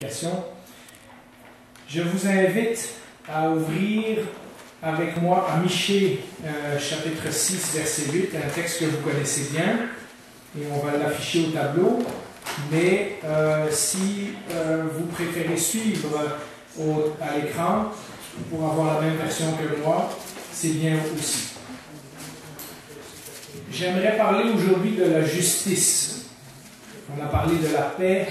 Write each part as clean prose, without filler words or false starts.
l'application. Je vous invite à ouvrir avec moi à Michée, chapitre 6, verset 8, un texte que vous connaissez bien, et on va l'afficher au tableau. Mais si vous préférez suivre à l'écran pour avoir la même version que moi, c'est bien aussi. J'aimerais parler aujourd'hui de la justice. On a parlé de la paix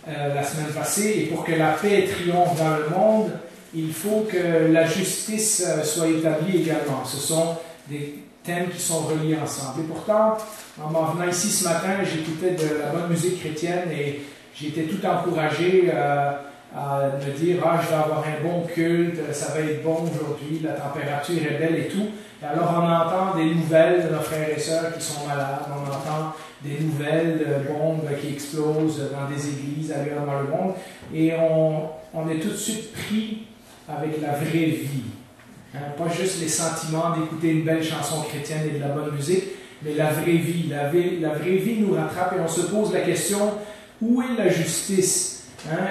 la semaine passée, et pour que la paix triomphe dans le monde, il faut que la justice soit établie également. Ce sont des thèmes qui sont reliés ensemble. Et pourtant, en m'en venant ici ce matin, j'écoutais de la bonne musique chrétienne et j'étais tout encouragé à me dire « Ah, je vais avoir un bon culte, ça va être bon aujourd'hui, la température est belle et tout ». Et alors on entend des nouvelles de nos frères et sœurs qui sont malades, on entend des nouvelles de bombes qui explosent dans des églises ailleurs dans le monde, et on est tout de suite pris avec la vraie vie. Hein, pas juste les sentiments d'écouter une belle chanson chrétienne et de la bonne musique, mais la vraie vie. La vraie vie nous rattrape et on se pose la question, où est la justice? Hein?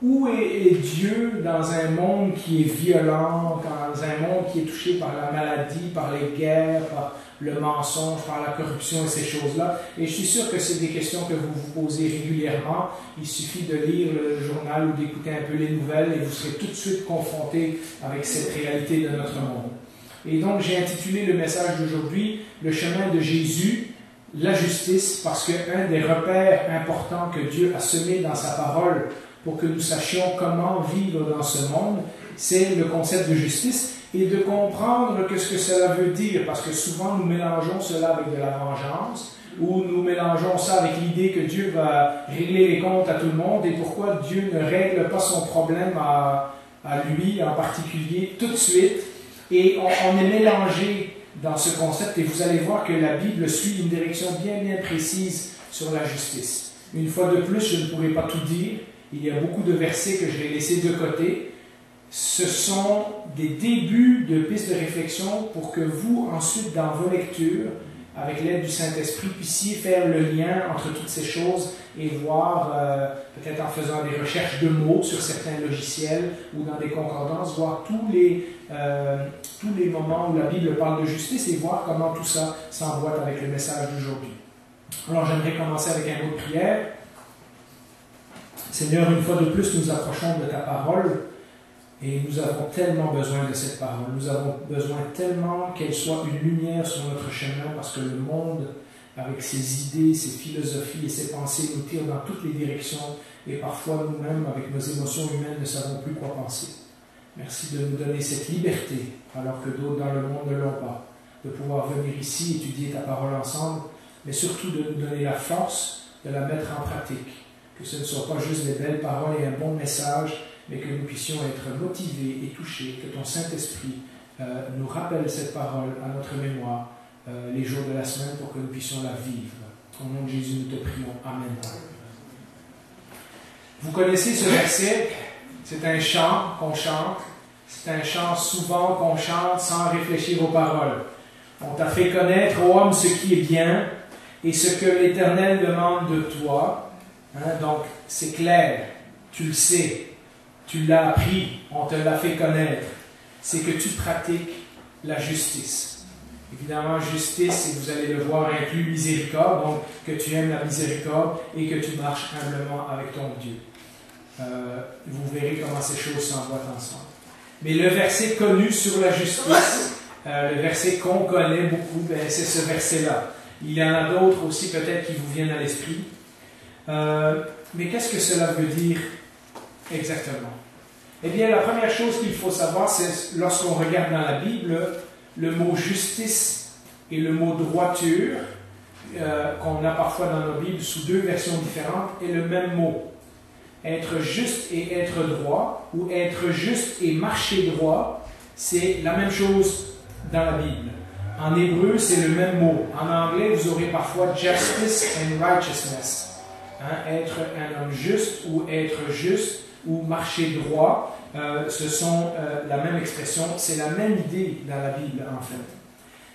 Où est Dieu dans un monde qui est violent, dans un monde qui est touché par la maladie, par les guerres, par le mensonge, par la corruption et ces choses-là? Et je suis sûr que c'est des questions que vous vous posez régulièrement. Il suffit de lire le journal ou d'écouter un peu les nouvelles et vous serez tout de suite confronté avec cette réalité de notre monde. Et donc j'ai intitulé le message d'aujourd'hui « Le chemin de Jésus, la justice », parce qu'un des repères importants que Dieu a semé dans sa parole pour que nous sachions comment vivre dans ce monde, c'est le concept de justice et de comprendre ce que cela veut dire, parce que souvent nous mélangeons cela avec de la vengeance, ou nous mélangeons ça avec l'idée que Dieu va régler les comptes à tout le monde, et pourquoi Dieu ne règle pas son problème à lui en particulier tout de suite, et on est mélangé dans ce concept, et vous allez voir que la Bible suit une direction bien précise sur la justice. Une fois de plus, je ne pourrai pas tout dire. Il y a beaucoup de versets que je vais laisser de côté. Ce sont des débuts de pistes de réflexion pour que vous, ensuite, dans vos lectures, avec l'aide du Saint-Esprit, puissiez faire le lien entre toutes ces choses et voir, peut-être en faisant des recherches de mots sur certains logiciels ou dans des concordances, voir tous les moments où la Bible parle de justice et voir comment tout ça s'emboîte avec le message d'aujourd'hui. Alors, j'aimerais commencer avec un mot de prière. Seigneur, une fois de plus, nous approchons de ta parole et nous avons tellement besoin de cette parole. Nous avons besoin tellement qu'elle soit une lumière sur notre chemin parce que le monde, avec ses idées, ses philosophies et ses pensées, nous tire dans toutes les directions et parfois nous-mêmes, avec nos émotions humaines, ne savons plus quoi penser. Merci de nous donner cette liberté alors que d'autres dans le monde ne l'ont pas, de pouvoir venir ici étudier ta parole ensemble, mais surtout de nous donner la force de la mettre en pratique. Que ce ne soit pas juste des belles paroles et un bon message, mais que nous puissions être motivés et touchés, que ton Saint-Esprit nous rappelle cette parole à notre mémoire les jours de la semaine pour que nous puissions la vivre. Au nom de Jésus, nous te prions. Amen. Vous connaissez ce verset, c'est un chant qu'on chante, c'est un chant souvent qu'on chante sans réfléchir aux paroles. On t'a fait connaître, ô homme, ce qui est bien et ce que l'Éternel demande de toi. Hein, donc, c'est clair, tu le sais, tu l'as appris, on te l'a fait connaître. C'est que tu pratiques la justice. Évidemment, justice, et vous allez le voir, inclut miséricorde, donc que tu aimes la miséricorde et que tu marches humblement avec ton Dieu. Vous verrez comment ces choses s'emboîtent ensemble. Mais le verset connu sur la justice, le verset qu'on connaît beaucoup, ben, c'est ce verset-là. Il y en a d'autres aussi peut-être qui vous viennent à l'esprit. Mais qu'est-ce que cela veut dire exactement? Eh bien, la première chose qu'il faut savoir, c'est lorsqu'on regarde dans la Bible, le mot justice et le mot droiture, qu'on a parfois dans nos Bibles sous deux versions différentes, est le même mot. Être juste et être droit, ou être juste et marcher droit, c'est la même chose dans la Bible. En hébreu, c'est le même mot. En anglais, vous aurez parfois justice and righteousness. Hein, être un homme juste ou marcher droit, ce sont la même expression, c'est la même idée dans la Bible en fait.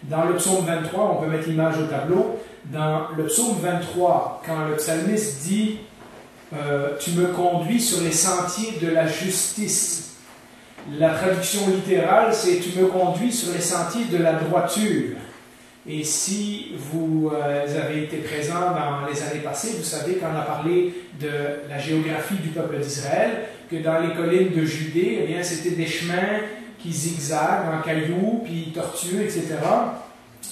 Dans le psaume 23, on peut mettre l'image au tableau, dans le psaume 23, quand le psalmiste dit tu me conduis sur les sentiers de la justice. La traduction littérale, c'est tu me conduis sur les sentiers de la droiture. Et si vous avez été présent dans les années passées, vous savez qu'on a parlé de la géographie du peuple d'Israël, que dans les collines de Judée, eh bien, c'était des chemins qui zigzaguent en cailloux, puis tortueux, etc.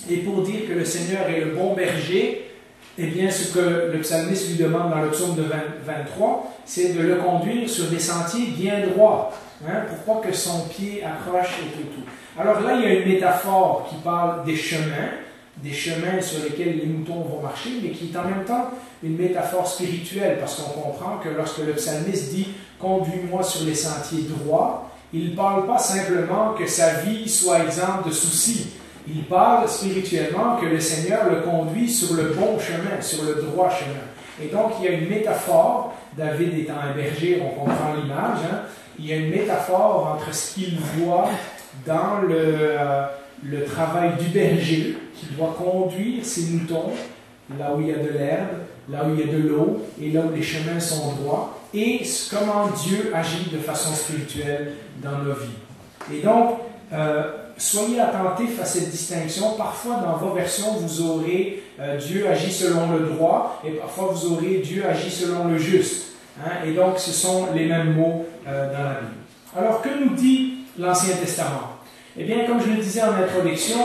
Et pour dire que le Seigneur est le bon berger, eh bien, ce que le psalmiste lui demande dans le psaume de 23, c'est de le conduire sur des sentiers bien droits, hein, pour pas que son pied accroche et tout. Alors là, il y a une métaphore qui parle des chemins sur lesquels les moutons vont marcher, mais qui est en même temps une métaphore spirituelle, parce qu'on comprend que lorsque le psalmiste dit « Conduis-moi sur les sentiers droits », il ne parle pas simplement que sa vie soit exempte de soucis. Il parle spirituellement que le Seigneur le conduit sur le bon chemin, sur le droit chemin. Et donc, il y a une métaphore, David étant un berger, on comprend l'image, hein, il y a une métaphore entre ce qu'il voit dans le travail du berger, qui doit conduire ses moutons là où il y a de l'herbe, là où il y a de l'eau, et là où les chemins sont droits, et comment Dieu agit de façon spirituelle dans nos vies. Et donc, soyez attentifs à cette distinction. Parfois, dans vos versions, vous aurez Dieu agit selon le droit, et parfois vous aurez Dieu agit selon le juste. Hein? Et donc, ce sont les mêmes mots dans la Bible. Alors, que nous dit l'Ancien Testament? Eh bien, comme je le disais en introduction,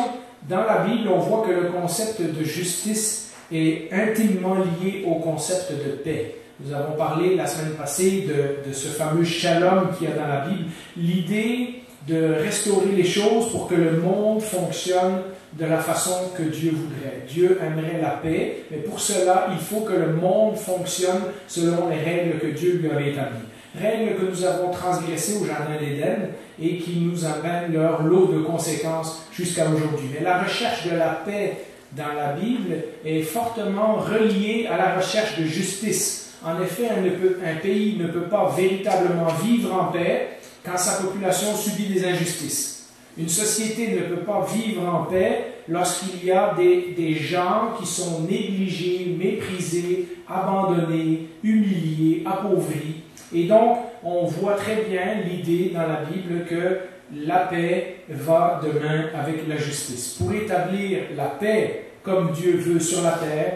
dans la Bible, on voit que le concept de justice est intimement lié au concept de paix. Nous avons parlé la semaine passée de ce fameux shalom qu'il y a dans la Bible, l'idée de restaurer les choses pour que le monde fonctionne de la façon que Dieu voudrait. Dieu aimerait la paix, mais pour cela, il faut que le monde fonctionne selon les règles que Dieu lui avait établies. Règles que nous avons transgressées au Jardin d'Éden et qui nous amènent leur lot de conséquences jusqu'à aujourd'hui. Mais la recherche de la paix dans la Bible est fortement reliée à la recherche de justice. En effet, un pays ne peut pas véritablement vivre en paix quand sa population subit des injustices. Une société ne peut pas vivre en paix lorsqu'il y a des gens qui sont négligés, méprisés, abandonnés, humiliés, appauvris. Et donc, on voit très bien l'idée dans la Bible que la paix va de main avec la justice. Pour établir la paix comme Dieu veut sur la terre,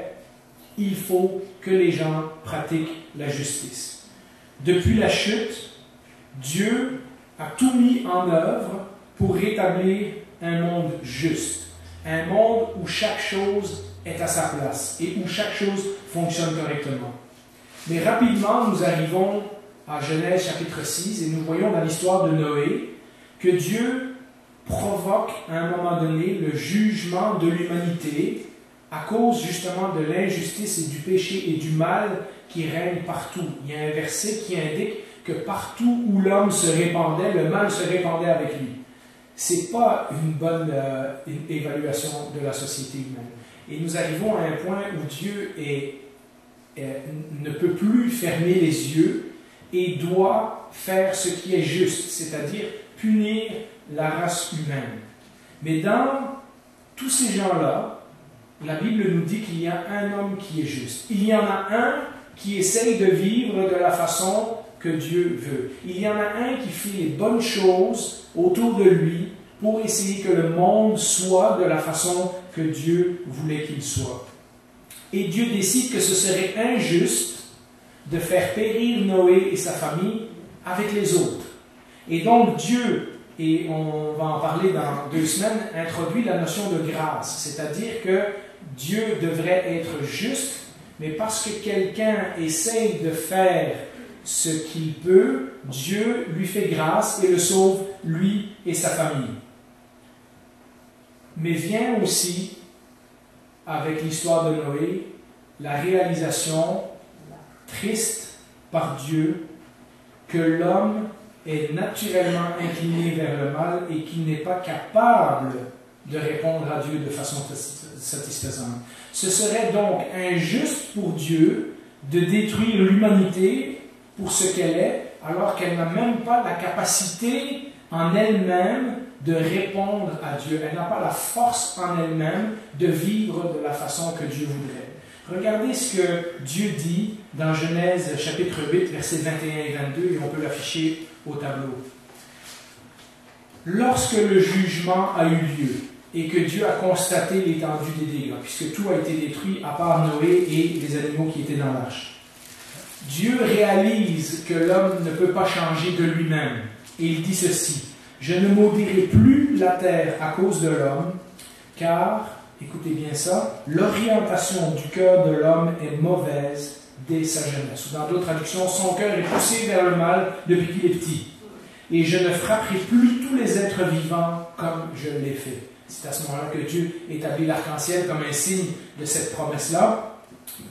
il faut que les gens pratiquent la justice. Depuis la chute, Dieu a tout mis en œuvre pour rétablir un monde juste, un monde où chaque chose est à sa place et où chaque chose fonctionne correctement. Mais rapidement, nous arrivons à Genèse chapitre 6 et nous voyons dans l'histoire de Noé que Dieu provoque à un moment donné le jugement de l'humanité à cause justement de l'injustice et du péché et du mal qui règne partout. Il y a un verset qui indique que partout où l'homme se répandait, le mal se répandait avec lui. Ce n'est pas une bonne évaluation de la société humaine. Et nous arrivons à un point où Dieu ne peut plus fermer les yeux et doit faire ce qui est juste, c'est-à-dire punir la race humaine. Mais dans tous ces gens-là, la Bible nous dit qu'il y a un homme qui est juste. Il y en a un qui essaye de vivre de la façon que Dieu veut. Il y en a un qui fait les bonnes choses autour de lui pour essayer que le monde soit de la façon que Dieu voulait qu'il soit. Et Dieu décide que ce serait injuste de faire périr Noé et sa famille avec les autres. Et donc Dieu, et on va en parler dans 2 semaines, introduit la notion de grâce, c'est-à-dire que Dieu devrait être juste, mais parce que quelqu'un essaye de faire ce qu'il peut, Dieu lui fait grâce et le sauve, lui et sa famille. Mais vient aussi, avec l'histoire de Noé, la réalisation triste par Dieu que l'homme est naturellement incliné vers le mal et qu'il n'est pas capable de répondre à Dieu de façon satisfaisante. Ce serait donc injuste pour Dieu de détruire l'humanité pour ce qu'elle est, alors qu'elle n'a même pas la capacité en elle-même de répondre à Dieu. Elle n'a pas la force en elle-même de vivre de la façon que Dieu voudrait. Regardez ce que Dieu dit dans Genèse chapitre 8, versets 21 et 22, et on peut l'afficher au tableau. Lorsque le jugement a eu lieu, et que Dieu a constaté l'étendue des dégâts, puisque tout a été détruit à part Noé et les animaux qui étaient dans l'arche, Dieu réalise que l'homme ne peut pas changer de lui-même, et il dit ceci: « Je ne maudirai plus la terre à cause de l'homme, car, écoutez bien ça, l'orientation du cœur de l'homme est mauvaise dès sa jeunesse. » Ou dans d'autres traductions, son cœur est poussé vers le mal depuis qu'il est petit. « Et je ne frapperai plus tous les êtres vivants comme je l'ai fait. » C'est à ce moment-là que Dieu établit l'arc-en-ciel comme un signe de cette promesse-là,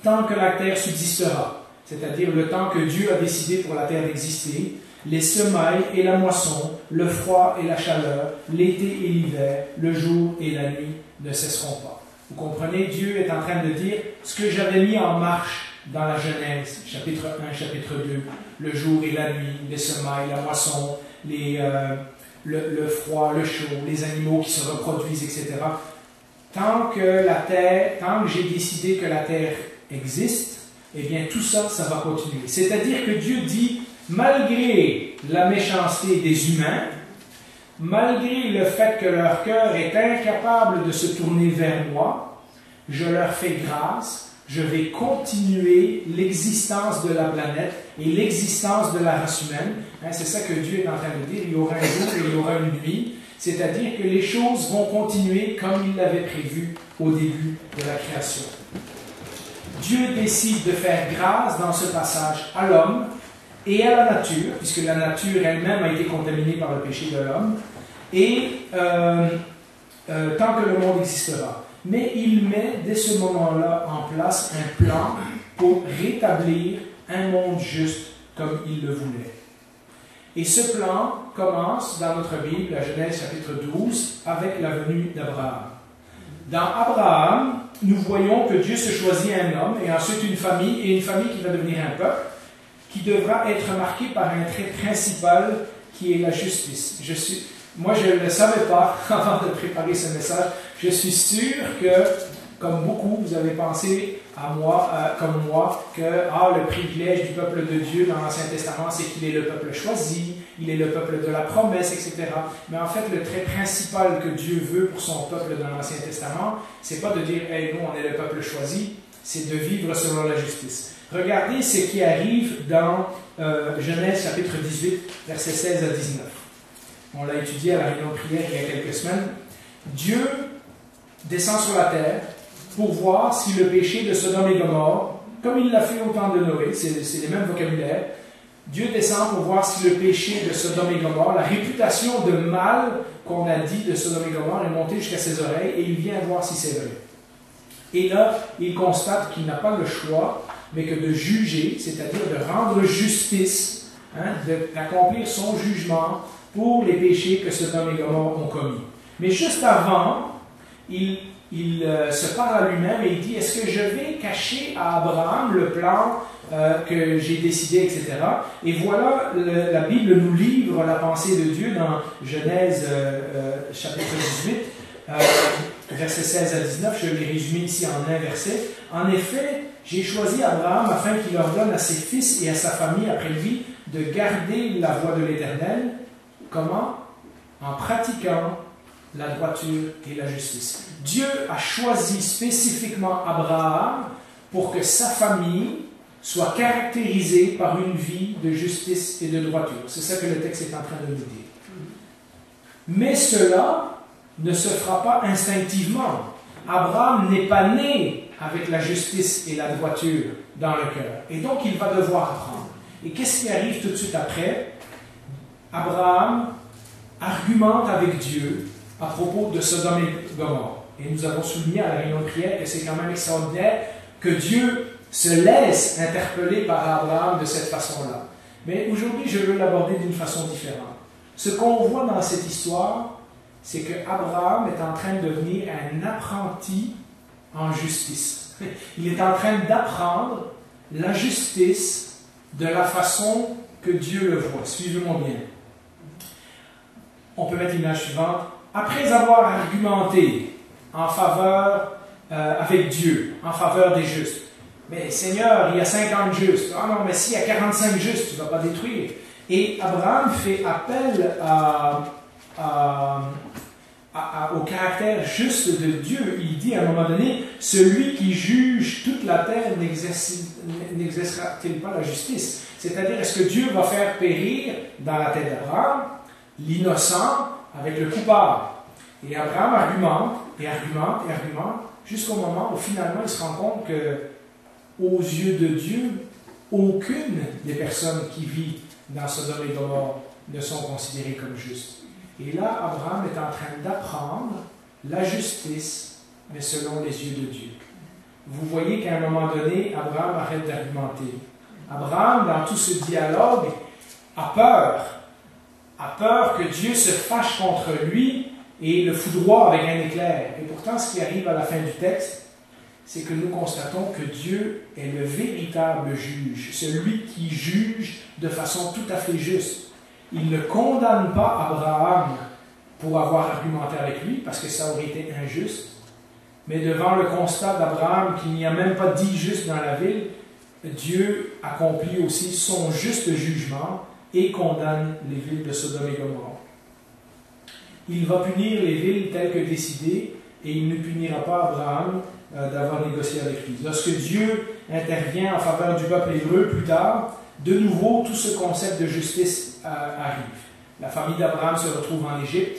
tant que la terre subsistera, c'est-à-dire le temps que Dieu a décidé pour la terre d'exister. Les semailles et la moisson, le froid et la chaleur, l'été et l'hiver, le jour et la nuit ne cesseront pas. Vous comprenez, Dieu est en train de dire ce que j'avais mis en marche dans la Genèse, chapitre 1, chapitre 2, le jour et la nuit, les semailles, la moisson, le froid, le chaud, les animaux qui se reproduisent, etc. Tant que j'ai décidé que la terre existe, eh bien tout ça, ça va continuer. C'est-à-dire que Dieu dit, malgré la méchanceté des humains, malgré le fait que leur cœur est incapable de se tourner vers moi, je leur fais grâce, je vais continuer l'existence de la planète et l'existence de la race humaine. C'est ça que Dieu est en train de dire, il y aura un jour et il y aura une nuit, c'est-à-dire que les choses vont continuer comme il l'avait prévu au début de la création. Dieu décide de faire grâce dans ce passage à l'homme et à la nature, puisque la nature elle-même a été contaminée par le péché de l'homme, et tant que le monde existera. Mais il met dès ce moment-là en place un plan pour rétablir un monde juste comme il le voulait. Et ce plan commence dans notre Bible, la Genèse chapitre 12, avec la venue d'Abraham. Dans Abraham, nous voyons que Dieu se choisit un homme et ensuite une famille, et une famille qui va devenir un peuple, qui devra être marqué par un trait principal qui est la justice. Moi, je ne le savais pas avant de préparer ce message. Je suis sûr que, comme beaucoup, vous avez pensé à moi, comme moi, que le privilège du peuple de Dieu dans l'Ancien Testament, c'est qu'il est le peuple choisi, il est le peuple de la promesse, etc. Mais en fait, le trait principal que Dieu veut pour son peuple dans l'Ancien Testament, c'est pas de dire « Hey, nous, on est le peuple choisi », c'est de vivre selon la justice. Regardez ce qui arrive dans Genèse chapitre 18, versets 16 à 19. On l'a étudié à la réunion de prière il y a quelques semaines. Dieu descend sur la terre pour voir si le péché de Sodome et Gomorrhe, comme il l'a fait au temps de Noé, c'est les mêmes vocabulaires, Dieu descend pour voir si le péché de Sodome et Gomorrhe, la réputation de mal qu'on a dit de Sodome et Gomorrhe est montée jusqu'à ses oreilles, et il vient voir si c'est vrai. Et là, il constate qu'il n'a pas le choix, mais que de juger, c'est-à-dire de rendre justice, d'accomplir son jugement pour les péchés que Sodome et Gomorrhe ont commis. Mais juste avant, il se parle à lui-même et il dit, est-ce que je vais cacher à Abraham le plan que j'ai décidé, etc. Et voilà, la Bible nous livre la pensée de Dieu dans Genèse chapitre 18, versets 16 à 19, je l'ai résumé ici en un verset. En effet, j'ai choisi Abraham afin qu'il ordonne à ses fils et à sa famille après lui de garder la voie de l'Éternel. Comment? En pratiquant la droiture et la justice. Dieu a choisi spécifiquement Abraham pour que sa famille soit caractérisée par une vie de justice et de droiture. C'est ça que le texte est en train de nous dire. Mais cela ne se fera pas instinctivement. Abraham n'est pas né avec la justice et la droiture dans le cœur. Et donc, il va devoir apprendre. Et qu'est-ce qui arrive tout de suite après? Abraham argumente avec Dieu à propos de Sodome et Gomorrhe. Et nous avons souligné à la réunion de prière que c'est quand même extraordinaire que Dieu se laisse interpeller par Abraham de cette façon-là. Mais aujourd'hui, je veux l'aborder d'une façon différente. Ce qu'on voit dans cette histoire, c'est qu'Abraham est en train de devenir un apprenti en justice. Il est en train d'apprendre la justice de la façon que Dieu le voit. Suivez-moi bien. On peut mettre l'image suivante. Après avoir argumenté en faveur, avec Dieu, en faveur des justes, Mais Seigneur, il y a 50 justes. Ah non, mais s'il y a 45 justes, tu ne vas pas détruire. Et Abraham fait appel au caractère juste de Dieu. Il dit à un moment donné, celui qui juge toute la terre n'exercera-t-il pas la justice? C'est-à-dire, est-ce que Dieu va faire périr dans la tête d'Abraham l'innocent avec le coupable? Et Abraham argumente, et argumente, et argumente, jusqu'au moment où finalement il se rend compte que, aux yeux de Dieu, aucune des personnes qui vivent dans Sodome et Gomorrhe ne sont considérées comme justes. Et là, Abraham est en train d'apprendre la justice, mais selon les yeux de Dieu. Vous voyez qu'à un moment donné, Abraham arrête d'argumenter. Abraham, dans tout ce dialogue, a peur que Dieu se fâche contre lui et le foudroie avec un éclair. Et pourtant, ce qui arrive à la fin du texte, c'est que nous constatons que Dieu est le véritable juge, celui qui juge de façon tout à fait juste. Il ne condamne pas Abraham pour avoir argumenté avec lui, parce que ça aurait été injuste, mais devant le constat d'Abraham qu'il n'y a même pas 10 justes dans la ville, Dieu accomplit aussi son juste jugement et condamne les villes de Sodome et Gomorrhe. Il va punir les villes telles que décidées, et il ne punira pas Abraham d'avoir négocié avec lui. Lorsque Dieu intervient en faveur du peuple hébreu plus tard, de nouveau, tout ce concept de justice arrive. La famille d'Abraham se retrouve en Égypte,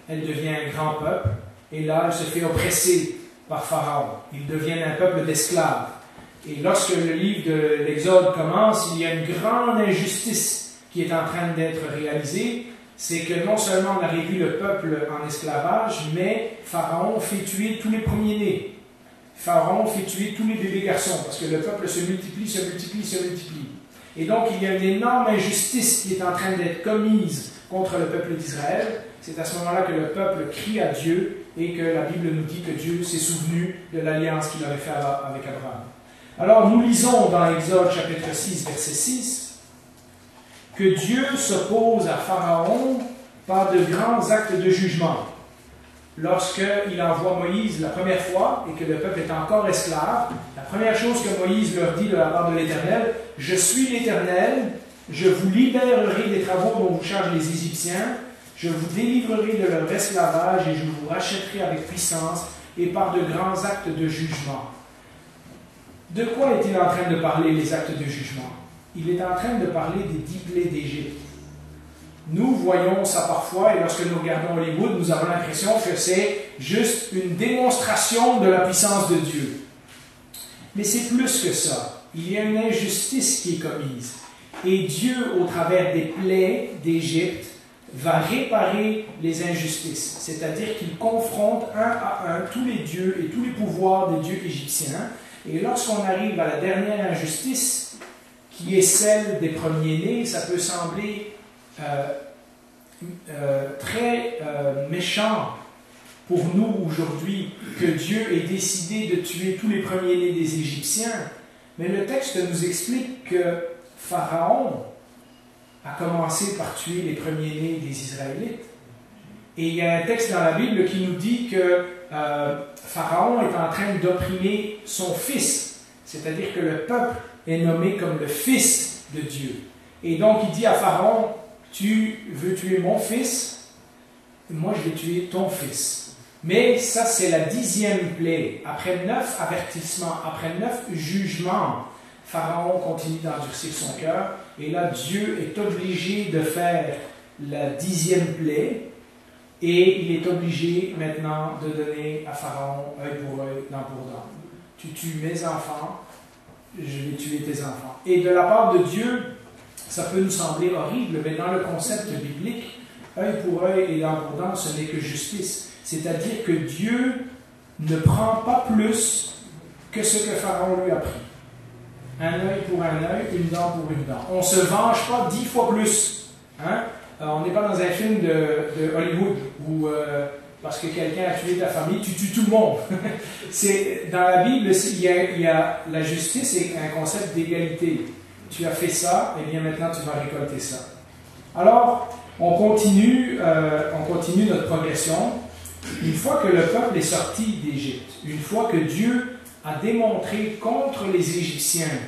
elle devient un grand peuple, et là, elle se fait oppresser par Pharaon. Ils deviennent un peuple d'esclaves. Et lorsque le livre de l'Exode commence, il y a une grande injustice qui est en train d'être réalisée. C'est que non seulement on a réduit le peuple en esclavage, mais Pharaon fait tuer tous les premiers-nés. Pharaon fait tuer tous les bébés garçons, parce que le peuple se multiplie, se multiplie, se multiplie. Et donc, il y a une énorme injustice qui est en train d'être commise contre le peuple d'Israël. C'est à ce moment-là que le peuple crie à Dieu et que la Bible nous dit que Dieu s'est souvenu de l'alliance qu'il avait faite avec Abraham. Alors, nous lisons dans Exode chapitre 6, verset 6, que Dieu s'oppose à Pharaon par de grands actes de jugement. Lorsqu'il envoie Moïse la première fois et que le peuple est encore esclave, la première chose que Moïse leur dit de la part de l'Éternel, « Je suis l'Éternel, je vous libérerai des travaux dont vous chargent les Égyptiens, je vous délivrerai de leur esclavage et je vous rachèterai avec puissance et par de grands actes de jugement. » De quoi est-il en train de parler, les actes de jugement? Il est en train de parler des 10 plaies d'Égypte. Nous voyons ça parfois, et lorsque nous regardons Hollywood, nous avons l'impression que c'est juste une démonstration de la puissance de Dieu. Mais c'est plus que ça. Il y a une injustice qui est commise. Et Dieu, au travers des plaies d'Égypte, va réparer les injustices. C'est-à-dire qu'il confronte un à un tous les dieux et tous les pouvoirs des dieux égyptiens. Et lorsqu'on arrive à la dernière injustice, qui est celle des premiers-nés, ça peut sembler très méchant pour nous aujourd'hui que Dieu ait décidé de tuer tous les premiers-nés des Égyptiens, mais le texte nous explique que Pharaon a commencé par tuer les premiers-nés des Israélites. Et il y a un texte dans la Bible qui nous dit que Pharaon est en train d'opprimer son fils, c'est-à-dire que le peuple est nommé comme le fils de Dieu. Et donc il dit à Pharaon, tu veux tuer mon fils, moi je vais tuer ton fils. Mais ça c'est la 10e plaie. Après 9 avertissements, après 9 jugements, Pharaon continue d'endurcir son cœur. Et là Dieu est obligé de faire la 10e plaie. Et il est obligé maintenant de donner à Pharaon œil pour œil, dent pour dent. Tu tues mes enfants, je vais tuer tes enfants. Et de la part de Dieu, ça peut nous sembler horrible, mais dans le concept biblique, œil pour œil et dent pour dent, ce n'est que justice. C'est-à-dire que Dieu ne prend pas plus que ce que Pharaon lui a pris. Un œil pour un œil, une dent pour une dent. On ne se venge pas 10 fois plus. Hein? On n'est pas dans un film de Hollywood où, parce que quelqu'un a tué ta famille, tu tues tout le monde. Dans la Bible, il y a la justice et un concept d'égalité. Tu as fait ça, et bien maintenant tu vas récolter ça. Alors, on continue notre progression. Une fois que le peuple est sorti d'Égypte, une fois que Dieu a démontré contre les Égyptiens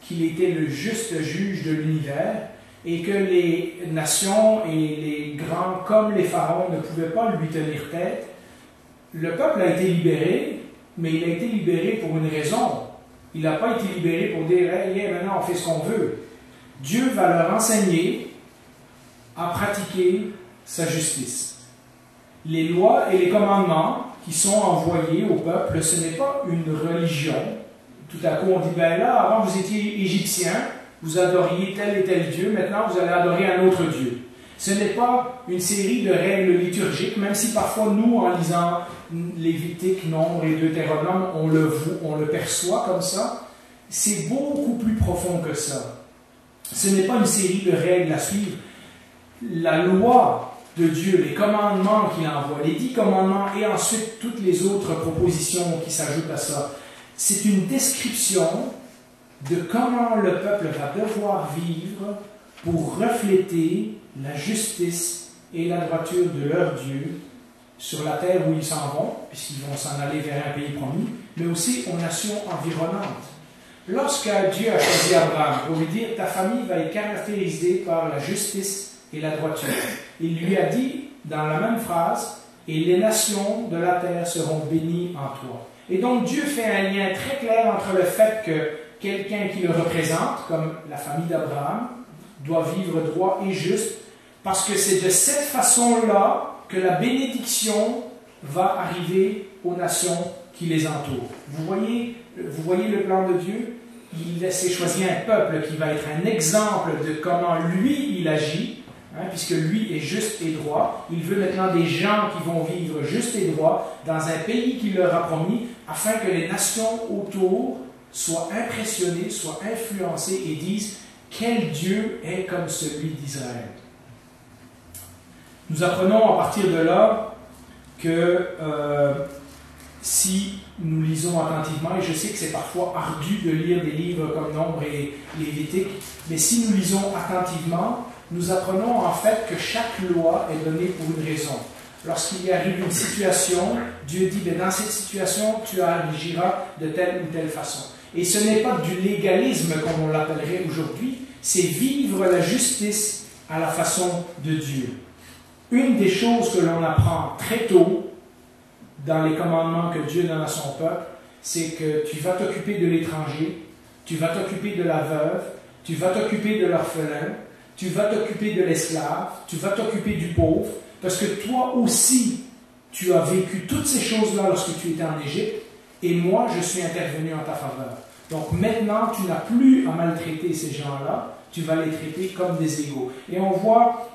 qu'il était le juste juge de l'univers et que les nations et les grands comme les pharaons ne pouvaient pas lui tenir tête, le peuple a été libéré, mais il a été libéré pour une raison. Il n'a pas été libéré pour dire hey, maintenant on fait ce qu'on veut. Dieu va leur enseigner à pratiquer sa justice. Les lois et les commandements qui sont envoyés au peuple, ce n'est pas une religion. Tout à coup, on dit, ben là, avant vous étiez égyptien, vous adoriez tel et tel Dieu, maintenant vous allez adorer un autre Dieu. Ce n'est pas une série de règles liturgiques, même si parfois nous, en lisant Lévitique, Nombre et Deutéronome, on le perçoit comme ça. C'est beaucoup plus profond que ça. Ce n'est pas une série de règles à suivre. La loi de Dieu, les commandements qu'il envoie, les 10 commandements et ensuite toutes les autres propositions qui s'ajoutent à ça, c'est une description de comment le peuple va devoir vivre pour refléter la justice et la droiture de leur Dieu sur la terre où ils s'en vont, puisqu'ils vont s'en aller vers un pays promis, mais aussi aux nations environnantes. Lorsque Dieu a choisi Abraham pour lui dire « Ta famille va être caractérisée par la justice et la droiture », il lui a dit dans la même phrase « Et les nations de la terre seront bénies en toi ». Et donc Dieu fait un lien très clair entre le fait que quelqu'un qui le représente, comme la famille d'Abraham, doit vivre droit et juste, parce que c'est de cette façon-là que la bénédiction va arriver aux nations qui les entourent. Vous voyez le plan de Dieu? Il s'est choisi un peuple qui va être un exemple de comment lui, il agit, puisque lui est juste et droit. Il veut maintenant des gens qui vont vivre juste et droit dans un pays qu'il leur a promis, afin que les nations autour soient impressionnées, soient influencées et disent « Quel Dieu est comme celui d'Israël ?» Nous apprenons à partir de là que si nous lisons attentivement, et je sais que c'est parfois ardu de lire des livres comme Nombre et Lévitique, mais si nous lisons attentivement, nous apprenons en fait que chaque loi est donnée pour une raison. Lorsqu'il y arrive une situation, Dieu dit, dans cette situation, tu agiras de telle ou telle façon. Et ce n'est pas du légalisme comme on l'appellerait aujourd'hui, c'est vivre la justice à la façon de Dieu. Une des choses que l'on apprend très tôt dans les commandements que Dieu donne à son peuple, c'est que tu vas t'occuper de l'étranger, tu vas t'occuper de la veuve, tu vas t'occuper de l'orphelin, tu vas t'occuper de l'esclave, tu vas t'occuper du pauvre, parce que toi aussi, tu as vécu toutes ces choses-là lorsque tu étais en Égypte, et moi, je suis intervenu en ta faveur. Donc maintenant, tu n'as plus à maltraiter ces gens-là, tu vas les traiter comme des égaux. Et on voit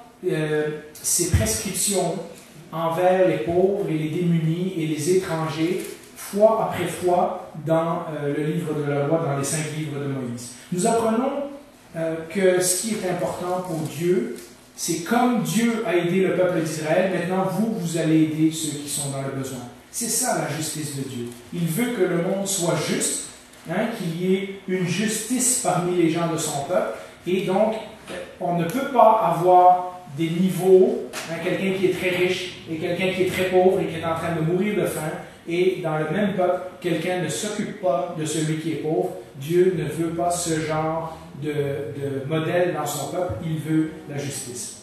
ces prescriptions envers les pauvres et les démunis et les étrangers, fois après fois, dans le livre de la loi, dans les 5 livres de Moïse. Nous apprenons que ce qui est important pour Dieu, c'est comme Dieu a aidé le peuple d'Israël, maintenant vous allez aider ceux qui sont dans le besoin. C'est ça la justice de Dieu. Il veut que le monde soit juste, qu'il y ait une justice parmi les gens de son peuple, et donc on ne peut pas avoir des niveaux, quelqu'un qui est très riche et quelqu'un qui est très pauvre et qui est en train de mourir de faim, et dans le même peuple, quelqu'un ne s'occupe pas de celui qui est pauvre. Dieu ne veut pas ce genre de modèle dans son peuple, il veut la justice.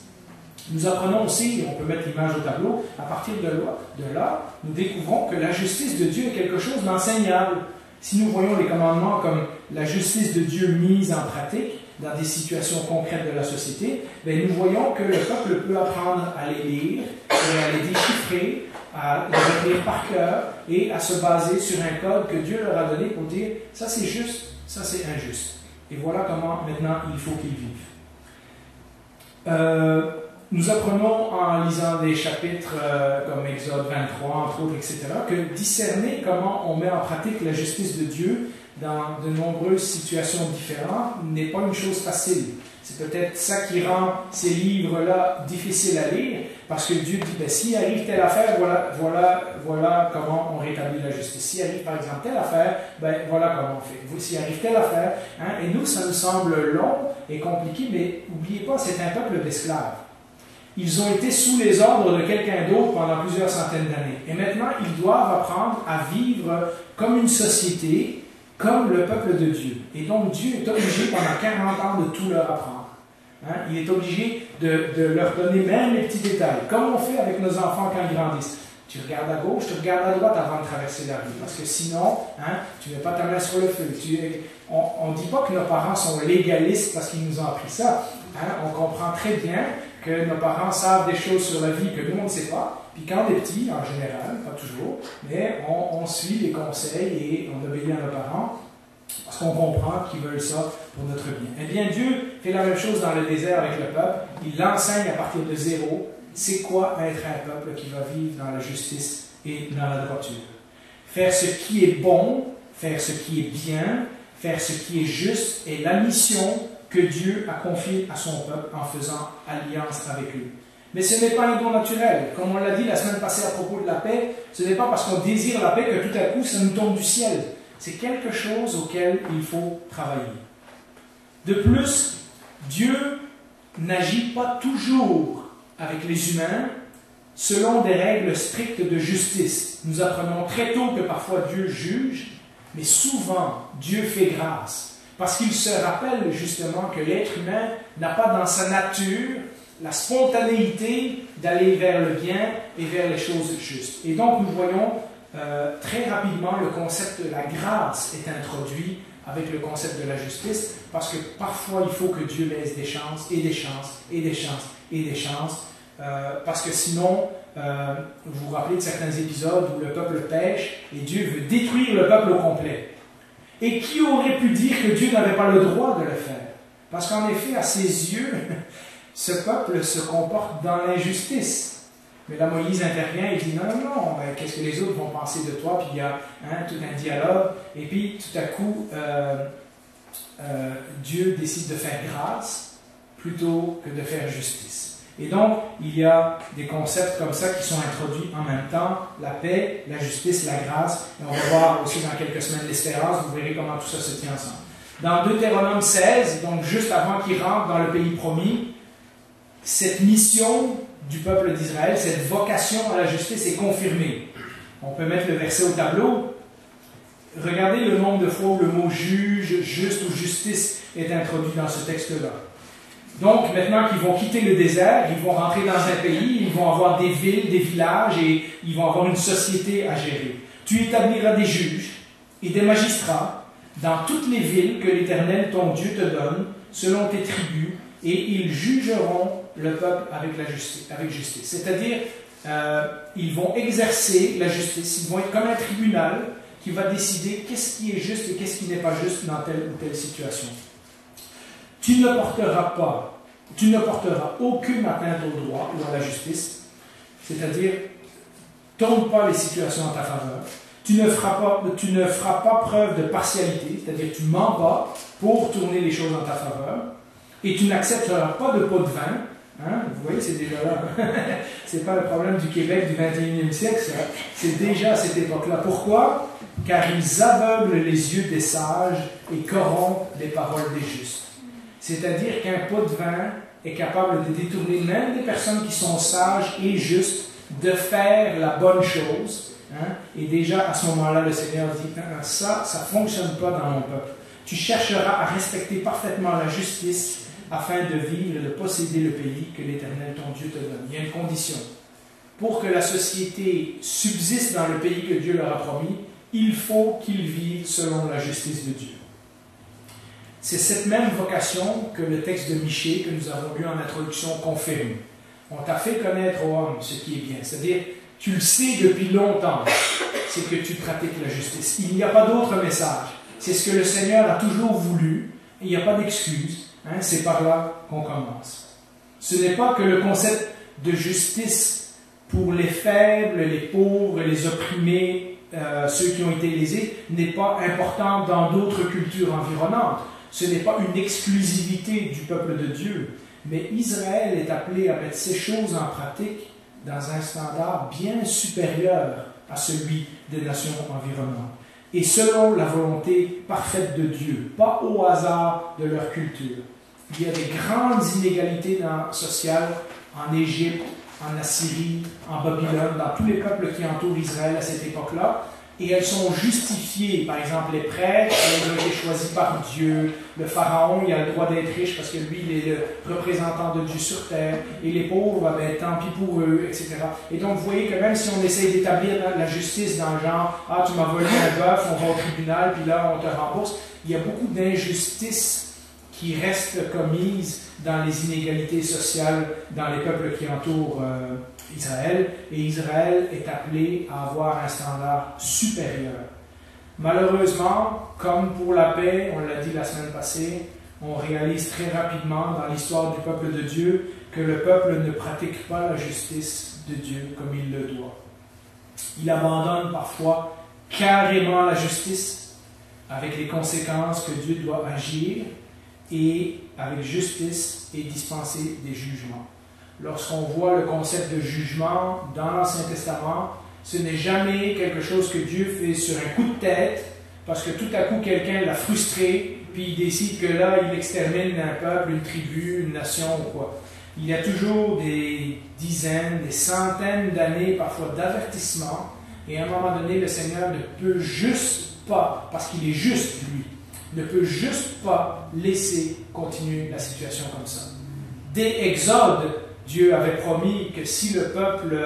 Nous apprenons aussi, et on peut mettre l'image au tableau, à partir de là, nous découvrons que la justice de Dieu est quelque chose d'enseignable. Si nous voyons les commandements comme la justice de Dieu mise en pratique, dans des situations concrètes de la société, nous voyons que le peuple peut apprendre à les lire, et à les déchiffrer, à les retenir par cœur, et à se baser sur un code que Dieu leur a donné pour dire « ça c'est juste, ça c'est injuste ». Et voilà comment maintenant il faut qu'ils vivent. Nous apprenons en lisant des chapitres comme Exode 23, entre autres, etc., que discerner comment on met en pratique la justice de Dieu dans de nombreuses situations différentes n'est pas une chose facile. C'est peut-être ça qui rend ces livres-là difficiles à lire, parce que Dieu dit, s'il arrive telle affaire, voilà comment on rétablit la justice. S'il arrive par exemple telle affaire, voilà comment on fait. S'il arrive telle affaire, et nous, ça nous semble long et compliqué, mais n'oubliez pas, c'est un peuple d'esclaves. ils ont été sous les ordres de quelqu'un d'autre pendant plusieurs centaines d'années. Et maintenant, ils doivent apprendre à vivre comme une société, comme le peuple de Dieu. Et donc, Dieu est obligé pendant 40 ans de tout leur apprendre. Hein? Il est obligé de leur donner même les petits détails, comme on fait avec nos enfants quand ils grandissent. Tu regardes à gauche, tu regardes à droite avant de traverser la rue, parce que sinon, hein, tu ne mets pas ta main sur le feu. On ne dit pas que nos parents sont légalistes parce qu'ils nous ont appris ça. Hein? On comprend très bien que nos parents savent des choses sur la vie que nous, on ne sait pas. Puis quand on est petit, en général, pas toujours, mais on suit les conseils et on obéit à nos parents parce qu'on comprend qu'ils veulent ça pour notre bien. Eh bien, Dieu fait la même chose dans le désert avec le peuple. Il l'enseigne à partir de zéro. C'est quoi être un peuple qui va vivre dans la justice et dans la droiture? Faire ce qui est bon, faire ce qui est bien, faire ce qui est juste est la mission que Dieu a confiée à son peuple en faisant alliance avec lui. Mais ce n'est pas un don naturel. Comme on l'a dit la semaine passée à propos de la paix, ce n'est pas parce qu'on désire la paix que tout à coup ça nous tombe du ciel. C'est quelque chose auquel il faut travailler. De plus, Dieu n'agit pas toujours avec les humains selon des règles strictes de justice. Nous apprenons très tôt que parfois Dieu juge, mais souvent Dieu fait grâce, parce qu'il se rappelle justement que l'être humain n'a pas dans sa nature la spontanéité d'aller vers le bien et vers les choses justes. Et donc nous voyons très rapidement le concept de la grâce est introduit avec le concept de la justice, parce que parfois il faut que Dieu laisse des chances, et des chances, et des chances, et des chances, parce que sinon, vous vous rappelez de certains épisodes où le peuple pêche, et Dieu veut détruire le peuple au complet. Et qui aurait pu dire que Dieu n'avait pas le droit de le faire? Parce qu'en effet, à ses yeux, ce peuple se comporte dans l'injustice. Mais là, Moïse intervient et dit non, non, non, qu'est-ce que les autres vont penser de toi? Puis il y a tout un dialogue. Et puis, tout à coup, Dieu décide de faire grâce plutôt que de faire justice. Et donc, il y a des concepts comme ça qui sont introduits en même temps, la paix, la justice, la grâce. Et on va voir aussi dans quelques semaines l'espérance, vous verrez comment tout ça se tient ensemble. Dans Deutéronome 16, donc juste avant qu'il rentre dans le pays promis, cette mission du peuple d'Israël, cette vocation à la justice est confirmée. On peut mettre le verset au tableau. Regardez le nombre de fois où le mot juge, juste ou justice est introduit dans ce texte-là. Donc, maintenant qu'ils vont quitter le désert, ils vont rentrer dans un pays, ils vont avoir des villes, des villages, et ils vont avoir une société à gérer. Tu établiras des juges et des magistrats dans toutes les villes que l'Éternel, ton Dieu, te donne, selon tes tribus, et ils jugeront le peuple avec justice. C'est-à-dire, ils vont exercer la justice, ils vont être comme un tribunal qui va décider qu'est-ce qui est juste et qu'est-ce qui n'est pas juste dans telle ou telle situation. Tu ne porteras aucune atteinte au droit ou à la justice, c'est-à-dire, tourne pas les situations en ta faveur. Tu ne feras pas preuve de partialité, c'est-à-dire tu ne mens pas pour tourner les choses en ta faveur, et tu n'accepteras pas de pot de vin. Hein? Vous voyez, c'est déjà là. Ce n'est pas le problème du Québec du 21e siècle, ça. C'est déjà à cette époque-là. Pourquoi? Car ils aveuglent les yeux des sages et corrompent les paroles des justes. C'est-à-dire qu'un pot de vin est capable de détourner même des personnes qui sont sages et justes de faire la bonne chose. Hein? Et déjà, à ce moment-là, le Seigneur dit, ça ne fonctionne pas dans mon peuple. Tu chercheras à respecter parfaitement la justice afin de vivre et de posséder le pays que l'Éternel, ton Dieu, te donne. Il y a une condition. Pour que la société subsiste dans le pays que Dieu leur a promis, il faut qu'ils vivent selon la justice de Dieu. C'est cette même vocation que le texte de Michée, que nous avons lu en introduction, confirme. On t'a fait connaître, ô homme, ce qui est bien. C'est-à-dire, tu le sais depuis longtemps, c'est que tu pratiques la justice. Il n'y a pas d'autre message. C'est ce que le Seigneur a toujours voulu, et il n'y a pas d'excuse. Hein, c'est par là qu'on commence. Ce n'est pas que le concept de justice pour les faibles, les pauvres, les opprimés, ceux qui ont été lésés, n'est pas important dans d'autres cultures environnantes. Ce n'est pas une exclusivité du peuple de Dieu. Mais Israël est appelé à mettre ces choses en pratique dans un standard bien supérieur à celui des nations environnantes. Et selon la volonté parfaite de Dieu, pas au hasard de leur culture. Il y a des grandes inégalités sociales en Égypte, en Assyrie, en Babylone, dans tous les peuples qui entourent Israël à cette époque-là. Et elles sont justifiées. Par exemple, les prêtres, ils ont été choisis par Dieu. Le pharaon, il a le droit d'être riche parce que lui, il est le représentant de Dieu sur terre. Et les pauvres, ben, tant pis pour eux, etc. Et donc, vous voyez que même si on essaye d'établir la justice dans le genre « Ah, tu m'as volé un bœuf, on va au tribunal, puis là, on te rembourse », il y a beaucoup d'injustices qui restent commises dans les inégalités sociales dans les peuples qui entourent Israël, et Israël est appelé à avoir un standard supérieur. Malheureusement, comme pour la paix, on l'a dit la semaine passée, on réalise très rapidement dans l'histoire du peuple de Dieu que le peuple ne pratique pas la justice de Dieu comme il le doit. Il abandonne parfois carrément la justice avec les conséquences que Dieu doit agir et avec justice et dispenser des jugements. Lorsqu'on voit le concept de jugement dans l'Ancien Testament, ce n'est jamais quelque chose que Dieu fait sur un coup de tête, parce que tout à coup quelqu'un l'a frustré, puis il décide que là, il extermine un peuple, une tribu, une nation ou quoi. Il y a toujours des dizaines, des centaines d'années, parfois d'avertissement, et à un moment donné, le Seigneur ne peut juste pas, parce qu'il est juste lui, ne peut juste pas laisser continuer la situation comme ça. Dès Exode, Dieu avait promis que si le peuple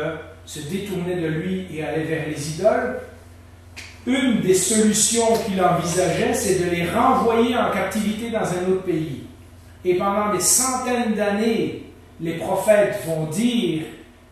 se détournait de lui et allait vers les idoles, une des solutions qu'il envisageait, c'est de les renvoyer en captivité dans un autre pays. Et pendant des centaines d'années, les prophètes vont dire,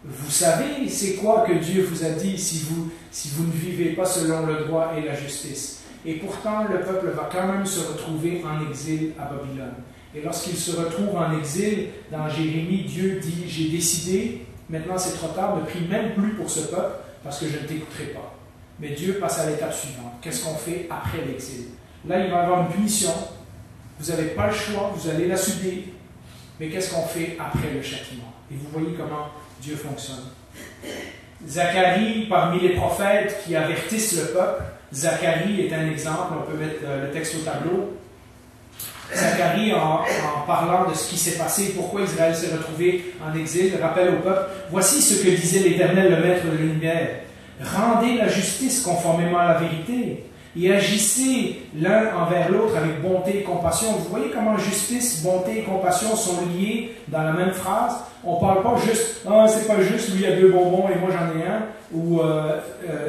vous savez, c'est quoi que Dieu vous a dit si vous ne vivez pas selon le droit et la justice. Et pourtant, le peuple va quand même se retrouver en exil à Babylone. Et lorsqu'il se retrouve en exil, dans Jérémie, Dieu dit, j'ai décidé, maintenant c'est trop tard, ne prie même plus pour ce peuple, parce que je ne t'écouterai pas. Mais Dieu passe à l'étape suivante. Qu'est-ce qu'on fait après l'exil? Là, il va y avoir une punition. Vous n'avez pas le choix, vous allez la subir. Mais qu'est-ce qu'on fait après le châtiment? Et vous voyez comment Dieu fonctionne. Zacharie, parmi les prophètes qui avertissent le peuple, Zacharie est un exemple, on peut mettre le texte au tableau. Zacharie, en parlant de ce qui s'est passé, pourquoi Israël s'est retrouvé en exil, rappelle au peuple, voici ce que disait l'Éternel, le Maître de l'univers. Rendez la justice conformément à la vérité et agissez l'un envers l'autre avec bonté et compassion. Vous voyez comment justice, bonté et compassion sont liés dans la même phrase? On ne parle pas juste, ah, c'est pas juste, lui il a 2 bonbons et moi j'en ai un, ou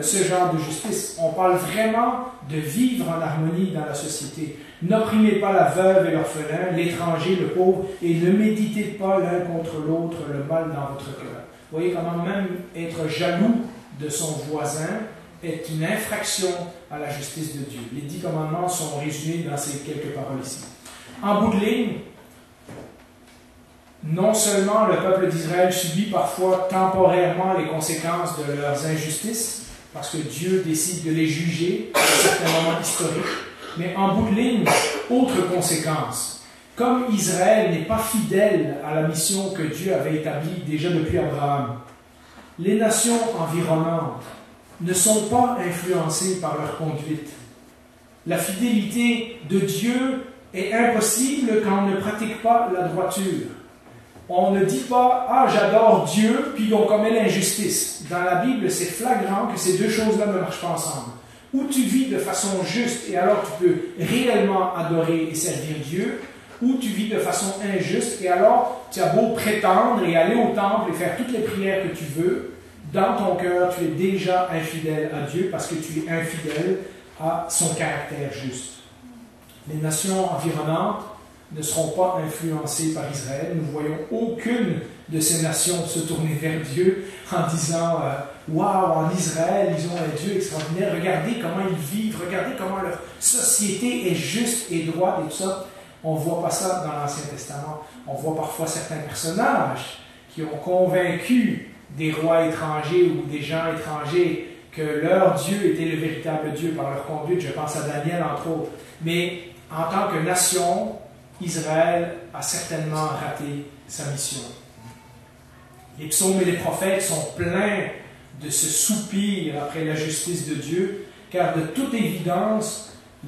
ce genre de justice. On parle vraiment de vivre en harmonie dans la société. N'opprimez pas la veuve et l'orphelin, l'étranger, le pauvre, et ne méditez pas l'un contre l'autre le mal dans votre cœur. Vous voyez comment même être jaloux de son voisin est une infraction à la justice de Dieu. Les 10 commandements sont résumés dans ces quelques paroles ici. En bout de ligne, non seulement le peuple d'Israël subit parfois temporairement les conséquences de leurs injustices, parce que Dieu décide de les juger à certains moments historiques, mais en bout de ligne, autre conséquence. Comme Israël n'est pas fidèle à la mission que Dieu avait établie déjà depuis Abraham, les nations environnantes ne sont pas influencées par leur conduite. La fidélité de Dieu est impossible quand on ne pratique pas la droiture. On ne dit pas « Ah, j'adore Dieu », puis on commet l'injustice. Dans la Bible, c'est flagrant que ces deux choses-là ne marchent pas ensemble. Ou tu vis de façon juste et alors tu peux réellement adorer et servir Dieu, ou tu vis de façon injuste et alors tu as beau prétendre et aller au temple et faire toutes les prières que tu veux, dans ton cœur tu es déjà infidèle à Dieu parce que tu es infidèle à son caractère juste. Les nations environnantes ne seront pas influencées par Israël. Nous ne voyons aucune de ces nations se tourner vers Dieu en disant « Waouh, en Israël, ils ont un Dieu extraordinaire, regardez comment ils vivent, regardez comment leur société est juste et droite et tout ça. » On ne voit pas ça dans l'Ancien Testament. On voit parfois certains personnages qui ont convaincu des rois étrangers ou des gens étrangers que leur Dieu était le véritable Dieu par leur conduite. Je pense à Daniel, entre autres. Mais en tant que nation, Israël a certainement raté sa mission. Les psaumes et les prophètes sont pleins de ce soupir après la justice de Dieu, car de toute évidence,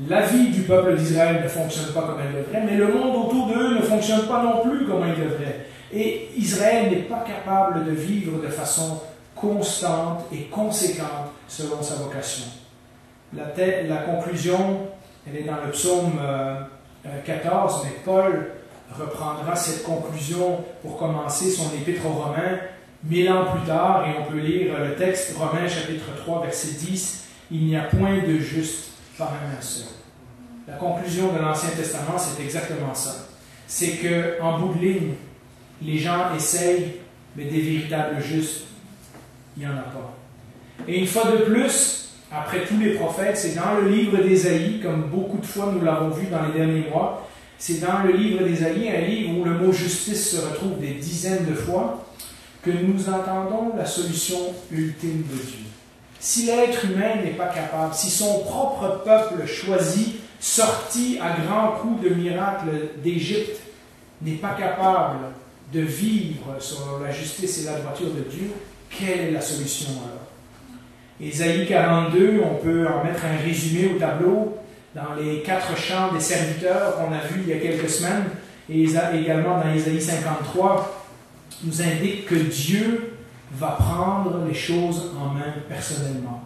la vie du peuple d'Israël ne fonctionne pas comme elle devrait, mais le monde autour d'eux ne fonctionne pas non plus comme il devrait. Et Israël n'est pas capable de vivre de façon constante et conséquente selon sa vocation. La conclusion, elle est dans le psaume 14, mais Paul reprendra cette conclusion pour commencer son épître aux Romains 1000 ans plus tard, et on peut lire le texte, Romains chapitre 3, verset 10, « Il n'y a point de juste, pas même un seul. » La conclusion de l'Ancien Testament, c'est exactement ça. C'est qu'en bout de ligne, les gens essayent, mais des véritables justes, il n'y en a pas. Et une fois de plus, après tous les prophètes, c'est dans le livre d'Ésaïe, comme beaucoup de fois nous l'avons vu dans les derniers mois, c'est dans le livre d'Ésaïe, un livre où le mot justice se retrouve des dizaines de fois, que nous entendons la solution ultime de Dieu. Si l'être humain n'est pas capable, si son propre peuple choisi, sorti à grands coups de miracles d'Égypte, n'est pas capable de vivre selon la justice et la droiture de Dieu, quelle est la solution alors? Ésaïe 42, on peut en mettre un résumé au tableau dans les 4 chants des serviteurs qu'on a vus il y a quelques semaines, et également dans Ésaïe 53, nous indique que Dieu va prendre les choses en main personnellement,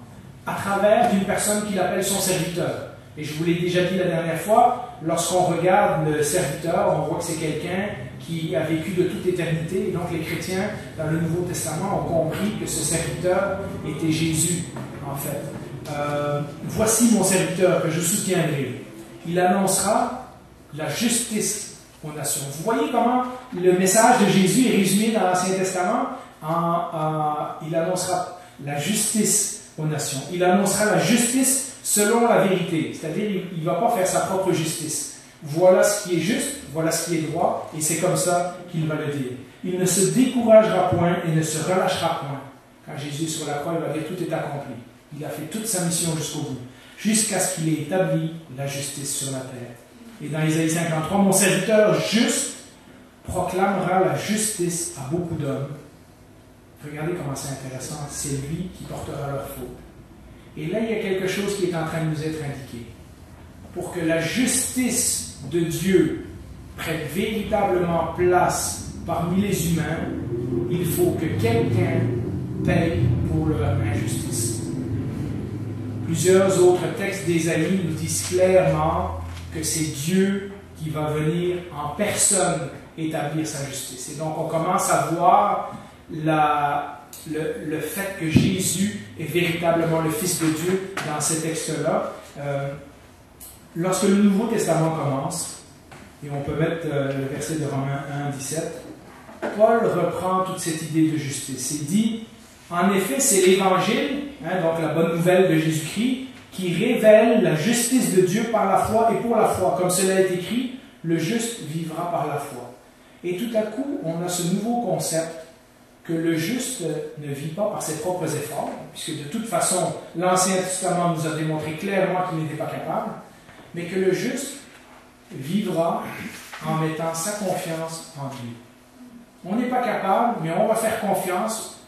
à travers d'une personne qu'il appelle son serviteur. Et je vous l'ai déjà dit la dernière fois, lorsqu'on regarde le serviteur, on voit que c'est quelqu'un qui a vécu de toute éternité. Et donc les chrétiens, dans le Nouveau Testament, ont compris que ce serviteur était Jésus, en fait. Voici mon serviteur que je soutiendrai. Il annoncera la justice aux nations. Vous voyez comment le message de Jésus est résumé dans l'Ancien Testament? Il annoncera la justice aux nations. Il annoncera la justice selon la vérité. C'est-à-dire, il ne va pas faire sa propre justice. Voilà ce qui est juste, voilà ce qui est droit, et c'est comme ça qu'il va le dire. Il ne se découragera point et ne se relâchera point. Quand Jésus est sur la croix, il va dire tout est accompli. Il a fait toute sa mission jusqu'au bout, jusqu'à ce qu'il ait établi la justice sur la terre. Et dans Ésaïe 53, mon serviteur juste proclamera la justice à beaucoup d'hommes. Regardez comment c'est intéressant, c'est lui qui portera leur faute. Et là, il y a quelque chose qui est en train de nous être indiqué. Pour que la justice de Dieu prenne véritablement place parmi les humains, il faut que quelqu'un paye pour leur injustice. Plusieurs autres textes d'Ésaïe nous disent clairement que c'est Dieu qui va venir en personne établir sa justice. Et donc on commence à voir le fait que Jésus est véritablement le Fils de Dieu dans ces textes-là. Lorsque le Nouveau Testament commence, et on peut mettre le verset de Romains 1, 17, Paul reprend toute cette idée de justice. Il dit, en effet, c'est l'Évangile, donc la bonne nouvelle de Jésus-Christ, qui révèle la justice de Dieu par la foi et pour la foi. Comme cela est écrit, le juste vivra par la foi. Et tout à coup, on a ce nouveau concept que le juste ne vit pas par ses propres efforts, puisque de toute façon, l'Ancien Testament nous a démontré clairement qu'il n'était pas capable, mais que le juste vivra en mettant sa confiance en Dieu. On n'est pas capable, mais on va faire confiance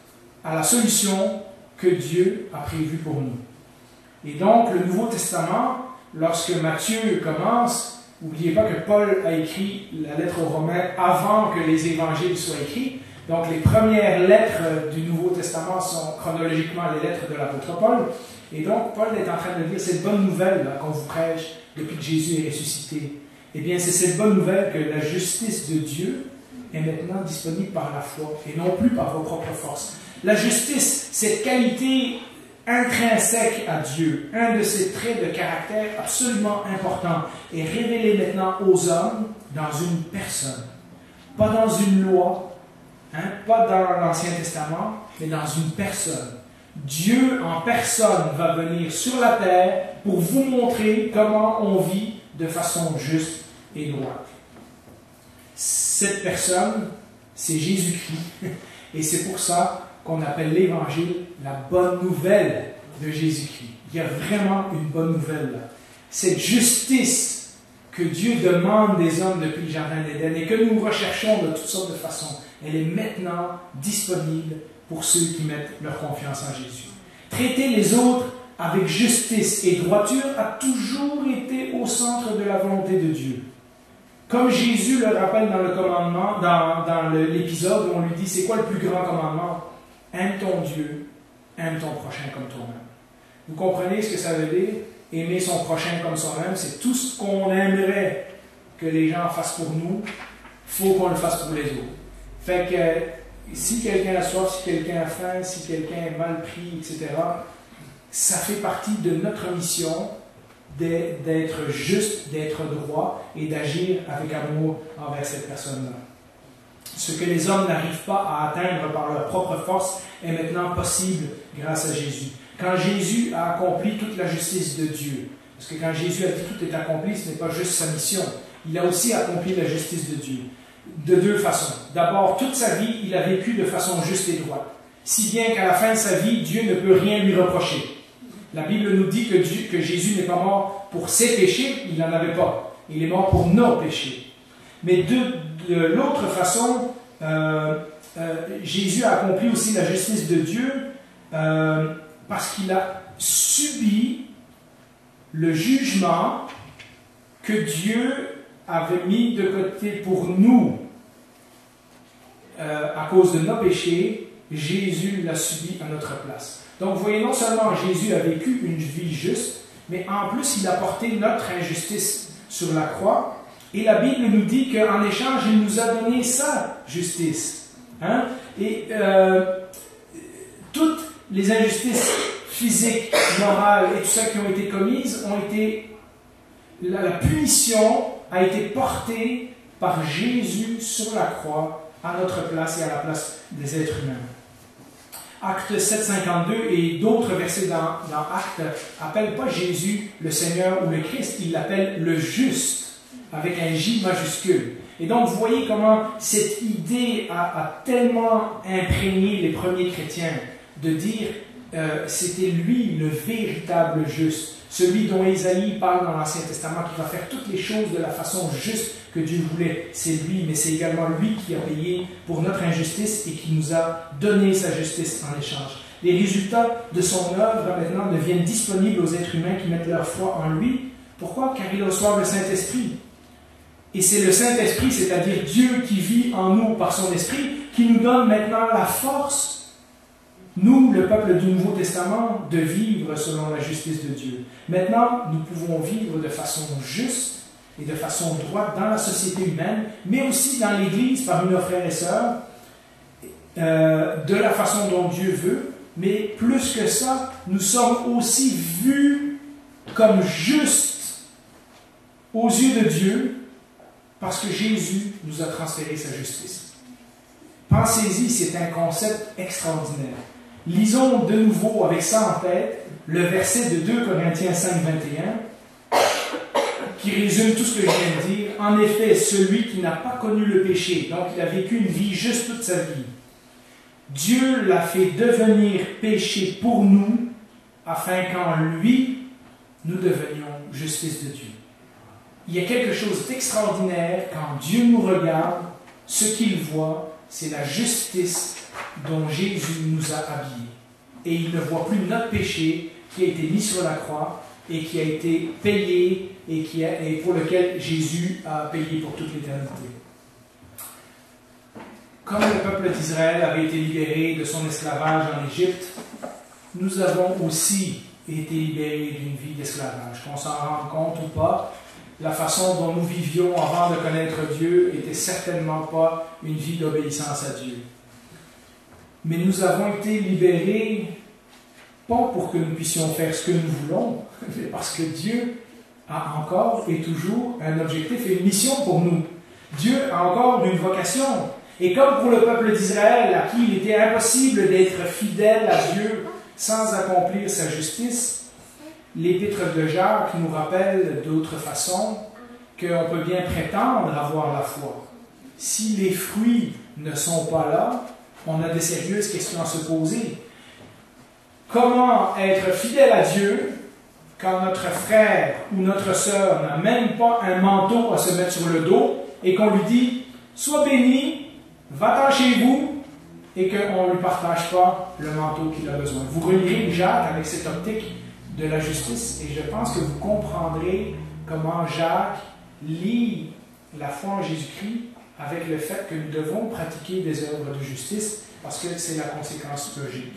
à la solution que Dieu a prévue pour nous. Et donc, le Nouveau Testament, lorsque Matthieu commence, n'oubliez pas que Paul a écrit la lettre aux Romains avant que les évangiles soient écrits. Donc, les premières lettres du Nouveau Testament sont chronologiquement les lettres de l'apôtre Paul. Et donc, Paul est en train de dire cette bonne nouvelle qu'on vous prêche depuis que Jésus est ressuscité. Eh bien, c'est cette bonne nouvelle que la justice de Dieu est maintenant disponible par la foi et non plus par vos propres forces. La justice, cette qualité intrinsèque à Dieu, un de ses traits de caractère absolument importants, est révélé maintenant aux hommes dans une personne. Pas dans une loi, pas dans l'Ancien Testament, mais dans une personne. Dieu en personne va venir sur la terre pour vous montrer comment on vit de façon juste et droite. Cette personne, c'est Jésus-Christ. Et c'est pour ça qu'on appelle l'Évangile la bonne nouvelle de Jésus-Christ. Il y a vraiment une bonne nouvelle là. Cette justice que Dieu demande des hommes depuis le Jardin d'Éden et que nous recherchons de toutes sortes de façons, elle est maintenant disponible pour ceux qui mettent leur confiance en Jésus. Traiter les autres avec justice et droiture a toujours été au centre de la volonté de Dieu. Comme Jésus le rappelle dans le commandement, dans l'épisode où on lui dit, c'est quoi le plus grand commandement? Aime ton Dieu, aime ton prochain comme toi-même. Vous comprenez ce que ça veut dire? Aimer son prochain comme soi-même, c'est tout ce qu'on aimerait que les gens fassent pour nous, il faut qu'on le fasse pour les autres. Fait que si quelqu'un a soif, si quelqu'un a faim, si quelqu'un est mal pris, etc., ça fait partie de notre mission d'être juste, d'être droit et d'agir avec amour envers cette personne-là. Ce que les hommes n'arrivent pas à atteindre par leur propre force est maintenant possible grâce à Jésus. Quand Jésus a accompli toute la justice de Dieu, parce que quand Jésus a dit tout est accompli, ce n'est pas juste sa mission, il a aussi accompli la justice de Dieu. De deux façons. D'abord, toute sa vie, il a vécu de façon juste et droite. Si bien qu'à la fin de sa vie, Dieu ne peut rien lui reprocher. La Bible nous dit que Jésus n'est pas mort pour ses péchés, il n'en avait pas. Il est mort pour nos péchés. Mais de l'autre façon, Jésus a accompli aussi la justice de Dieu parce qu'il a subi le jugement que Dieu avait mis de côté pour nous à cause de nos péchés. Jésus l'a subi à notre place. Donc, vous voyez, non seulement Jésus a vécu une vie juste, mais en plus, il a porté notre injustice sur la croix. Et la Bible nous dit qu'en échange, il nous a donné sa justice. Hein? Et toutes les injustices physiques, morales et tout ça qui ont été commises ont été... La punition a été portée par Jésus sur la croix à notre place et à la place des êtres humains. Acte 7,52 et d'autres versets dans Acte n'appellent pas Jésus le Seigneur ou le Christ, ils l'appellent le juste, avec un J majuscule. Et donc, vous voyez comment cette idée a tellement imprégné les premiers chrétiens de dire c'était lui le véritable juste, celui dont Ésaïe parle dans l'Ancien Testament, qui va faire toutes les choses de la façon juste que Dieu voulait. C'est lui, mais c'est également lui qui a payé pour notre injustice et qui nous a donné sa justice en échange. Les résultats de son œuvre maintenant deviennent disponibles aux êtres humains qui mettent leur foi en lui. Pourquoi? Car ils reçoivent le Saint-Esprit. Et c'est le Saint-Esprit, c'est-à-dire Dieu qui vit en nous par son Esprit, qui nous donne maintenant la force, nous, le peuple du Nouveau Testament, de vivre selon la justice de Dieu. Maintenant, nous pouvons vivre de façon juste et de façon droite dans la société humaine, mais aussi dans l'Église parmi nos frères et sœurs, de la façon dont Dieu veut. Mais plus que ça, nous sommes aussi vus comme justes aux yeux de Dieu, parce que Jésus nous a transféré sa justice. Pensez-y, c'est un concept extraordinaire. Lisons de nouveau avec ça en tête le verset de 2 Corinthiens 5, 21, qui résume tout ce que je viens de dire. En effet, celui qui n'a pas connu le péché, donc il a vécu une vie juste toute sa vie, Dieu l'a fait devenir péché pour nous, afin qu'en lui, nous devenions justice de Dieu. Il y a quelque chose d'extraordinaire quand Dieu nous regarde, ce qu'il voit, c'est la justice dont Jésus nous a habillés. Et il ne voit plus notre péché qui a été mis sur la croix et qui a été payé et pour lequel Jésus a payé pour toute l'éternité. Comme le peuple d'Israël avait été libéré de son esclavage en Égypte, nous avons aussi été libérés d'une vie d'esclavage. Qu'on s'en rende compte ou pas, la façon dont nous vivions avant de connaître Dieu n'était certainement pas une vie d'obéissance à Dieu. Mais nous avons été libérés, pas pour que nous puissions faire ce que nous voulons, mais parce que Dieu a encore et toujours un objectif et une mission pour nous. Dieu a encore une vocation. Et comme pour le peuple d'Israël, à qui il était impossible d'être fidèle à Dieu sans accomplir sa justice, l'épître de Jacques nous rappelle d'autre façon qu'on peut bien prétendre avoir la foi. Si les fruits ne sont pas là, on a des sérieuses questions à se poser. Comment être fidèle à Dieu quand notre frère ou notre sœur n'a même pas un manteau à se mettre sur le dos et qu'on lui dit « Sois béni, va-t'en chez vous » et qu'on ne lui partage pas le manteau qu'il a besoin. Vous relirez Jacques avec cette optique de la justice et je pense que vous comprendrez comment Jacques lit la foi en Jésus-Christ avec le fait que nous devons pratiquer des œuvres de justice parce que c'est la conséquence logique.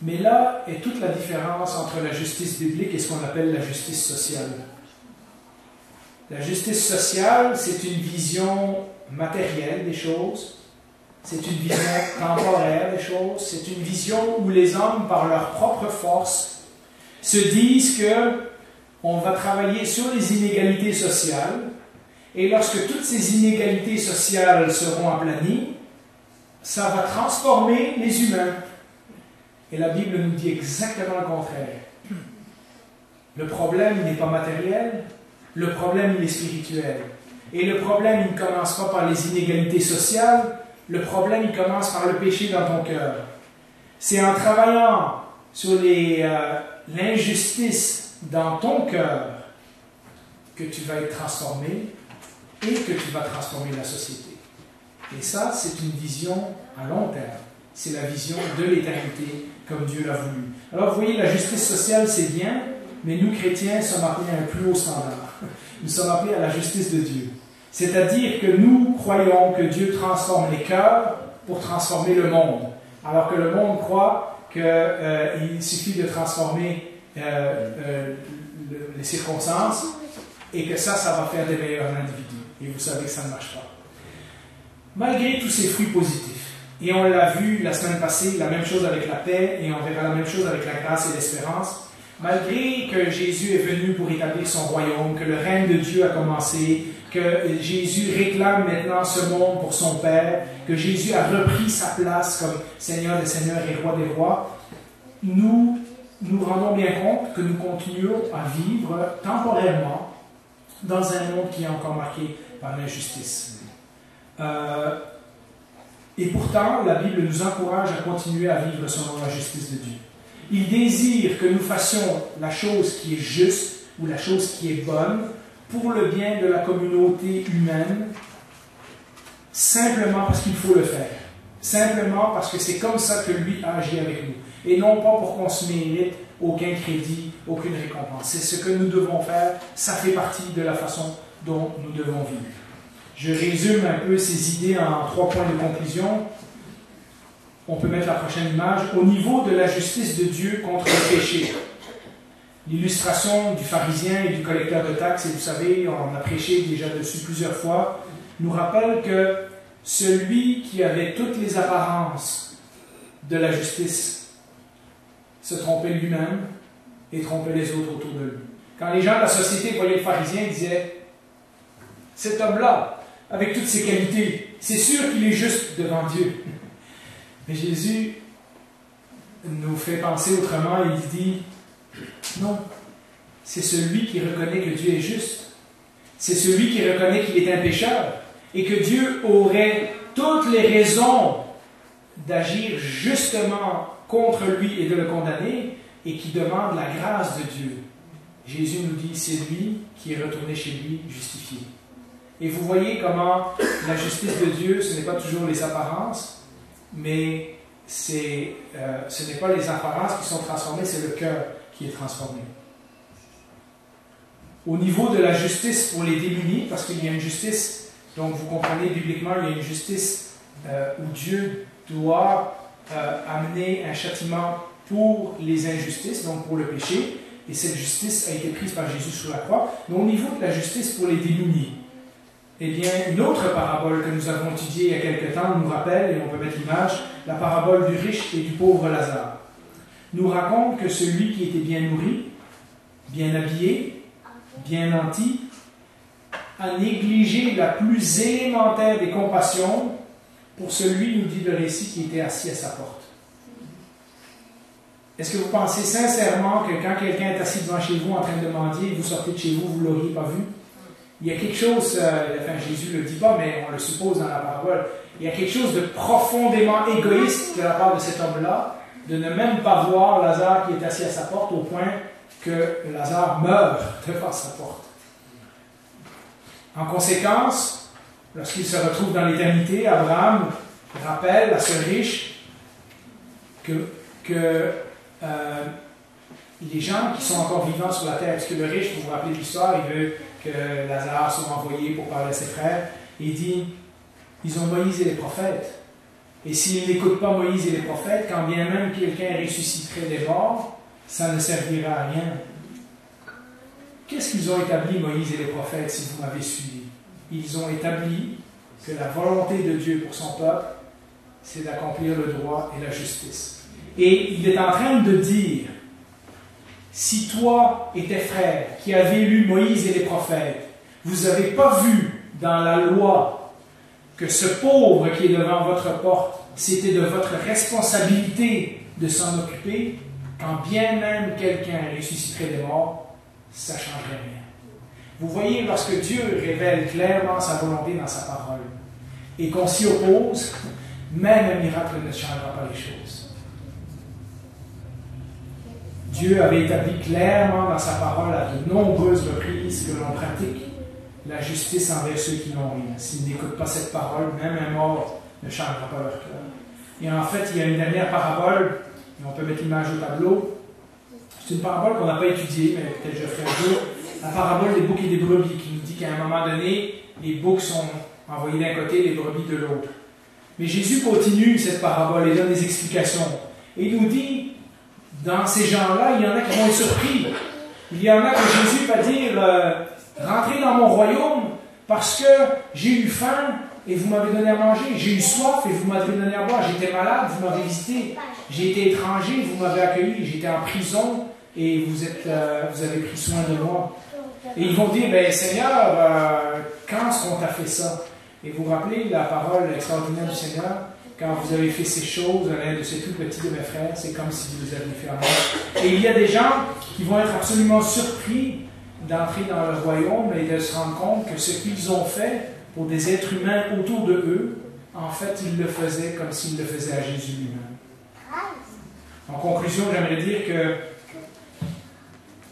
Mais là est toute la différence entre la justice biblique et ce qu'on appelle la justice sociale. La justice sociale, c'est une vision matérielle des choses, c'est une vision temporaire des choses, c'est une vision où les hommes, par leur propre force, se disent que on va travailler sur les inégalités sociales, et lorsque toutes ces inégalités sociales seront aplanies, ça va transformer les humains. Et la Bible nous dit exactement le contraire. Le problème n'est pas matériel, le problème il est spirituel. Et le problème il ne commence pas par les inégalités sociales, le problème il commence par le péché dans ton cœur. C'est en travaillant sur l'injustice dans ton cœur que tu vas être transformé et que tu vas transformer la société. Et ça, c'est une vision à long terme. C'est la vision de l'éternité comme Dieu l'a voulu. Alors, vous voyez, la justice sociale, c'est bien, mais nous, chrétiens, sommes appelés à un plus haut standard. Nous sommes appelés à la justice de Dieu. C'est-à-dire que nous croyons que Dieu transforme les cœurs pour transformer le monde. Alors que le monde croit qu'il suffit de transformer les circonstances et que ça va faire des meilleurs individus. Et vous savez que ça ne marche pas. Malgré tous ces fruits positifs, et on l'a vu la semaine passée, la même chose avec la paix, et on verra la même chose avec la grâce et l'espérance, malgré que Jésus est venu pour établir son royaume, que le règne de Dieu a commencé, que Jésus réclame maintenant ce monde pour son Père, que Jésus a repris sa place comme Seigneur des Seigneurs et Roi des Rois, nous nous rendons bien compte que nous continuons à vivre temporairement dans un monde qui est encore marqué par l'injustice. Et pourtant, la Bible nous encourage à continuer à vivre selon la justice de Dieu. Il désire que nous fassions la chose qui est juste ou la chose qui est bonne pour le bien de la communauté humaine, simplement parce qu'il faut le faire. Simplement parce que c'est comme ça que lui a agi avec nous. Et non pas pour qu'on se mérite aucun crédit, aucune récompense. C'est ce que nous devons faire, ça fait partie de la façon dont nous devons vivre. Je résume un peu ces idées en 3 points de conclusion. On peut mettre la prochaine image. Au niveau de la justice de Dieu contre le péché, l'illustration du pharisien et du collecteur de taxes, et vous savez, on a prêché déjà dessus plusieurs fois, nous rappelle que celui qui avait toutes les apparences de la justice se trompait lui-même et trompait les autres autour de lui. Quand les gens de la société voyaient le pharisien, ils disaient « Cet homme-là, avec toutes ses qualités, c'est sûr qu'il est juste devant Dieu. » Mais Jésus nous fait penser autrement, il dit « Non, c'est celui qui reconnaît que Dieu est juste. C'est celui qui reconnaît qu'il est un pécheur et que Dieu aurait toutes les raisons d'agir justement contre lui et de le condamner et qui demande la grâce de Dieu. » Jésus nous dit, c'est lui qui est retourné chez lui justifié. Et vous voyez comment la justice de Dieu, ce n'est pas toujours les apparences, mais ce n'est pas les apparences qui sont transformées, c'est le cœur qui est transformé. Au niveau de la justice pour les démunis, parce qu'il y a une justice, donc vous comprenez bibliquement, il y a une justice où Dieu doit amener un châtiment pour les injustices, donc pour le péché, et cette justice a été prise par Jésus sur la croix. Mais au niveau de la justice pour les démunis, eh bien, une autre parabole que nous avons étudiée il y a quelque temps nous rappelle, et on peut mettre l'image, la parabole du riche et du pauvre Lazare. Nous raconte que celui qui était bien nourri, bien habillé, bien nanti, a négligé la plus élémentaire des compassions pour celui, nous dit le récit, qui était assis à sa porte. Est-ce que vous pensez sincèrement que quand quelqu'un est assis devant chez vous en train de mendier et vous sortez de chez vous, vous ne l'auriez pas vu? Il y a quelque chose, enfin Jésus ne le dit pas, mais on le suppose dans la parabole, il y a quelque chose de profondément égoïste de la part de cet homme-là, de ne même pas voir Lazare qui est assis à sa porte au point que Lazare meurt devant sa porte. En conséquence, lorsqu'il se retrouve dans l'éternité, Abraham rappelle à ce riche que les gens qui sont encore vivants sur la terre, parce que le riche, vous vous rappelez de l'histoire, il veut que Lazare soit envoyé pour parler à ses frères. Il dit, ils ont Moïse et les prophètes. Et s'ils n'écoutent pas Moïse et les prophètes, quand bien même quelqu'un ressusciterait des morts, ça ne servira à rien. Qu'est-ce qu'ils ont établi, Moïse et les prophètes, si vous m'avez suivi? Ils ont établi que la volonté de Dieu pour son peuple, c'est d'accomplir le droit et la justice. Et il est en train de dire, si toi et tes frères qui avez lu Moïse et les prophètes, vous n'avez pas vu dans la loi que ce pauvre qui est devant votre porte, c'était de votre responsabilité de s'en occuper, quand bien même quelqu'un ressusciterait des morts, ça ne changerait rien. Vous voyez, lorsque Dieu révèle clairement sa volonté dans sa parole, et qu'on s'y oppose, même un miracle ne changera pas les choses. Dieu avait établi clairement dans sa parole à de nombreuses reprises que l'on pratique la justice envers ceux qui n'ont rien. S'ils n'écoutent pas cette parole, même un mort ne changera pas leur cœur. Et en fait, il y a une dernière parabole, et on peut mettre l'image au tableau. C'est une parabole qu'on n'a pas étudiée, mais peut-être je ferai un jour. La parabole des boucs et des brebis, qui nous dit qu'à un moment donné, les boucs sont envoyés d'un côté, les brebis de l'autre. Mais Jésus continue cette parabole et donne des explications. Et il nous dit, dans ces gens-là, il y en a qui vont être surpris. Il y en a que Jésus va dire, rentrez dans mon royaume parce que j'ai eu faim et vous m'avez donné à manger. J'ai eu soif et vous m'avez donné à boire. J'étais malade, vous m'avez visité. J'ai été étranger, vous m'avez accueilli. J'étais en prison et vous avez pris soin de moi. Et ils vont dire, ben Seigneur, quand est-ce qu'on t'a fait ça? Et vous vous rappelez la parole extraordinaire du Seigneur? Quand vous avez fait ces choses à l'un de ces tout petits de mes frères, c'est comme si vous les aviez fait à moi. Et il y a des gens qui vont être absolument surpris d'entrer dans le royaume et de se rendre compte que ce qu'ils ont fait pour des êtres humains autour de eux, en fait, ils le faisaient comme s'ils le faisaient à Jésus lui-même. En conclusion, j'aimerais dire que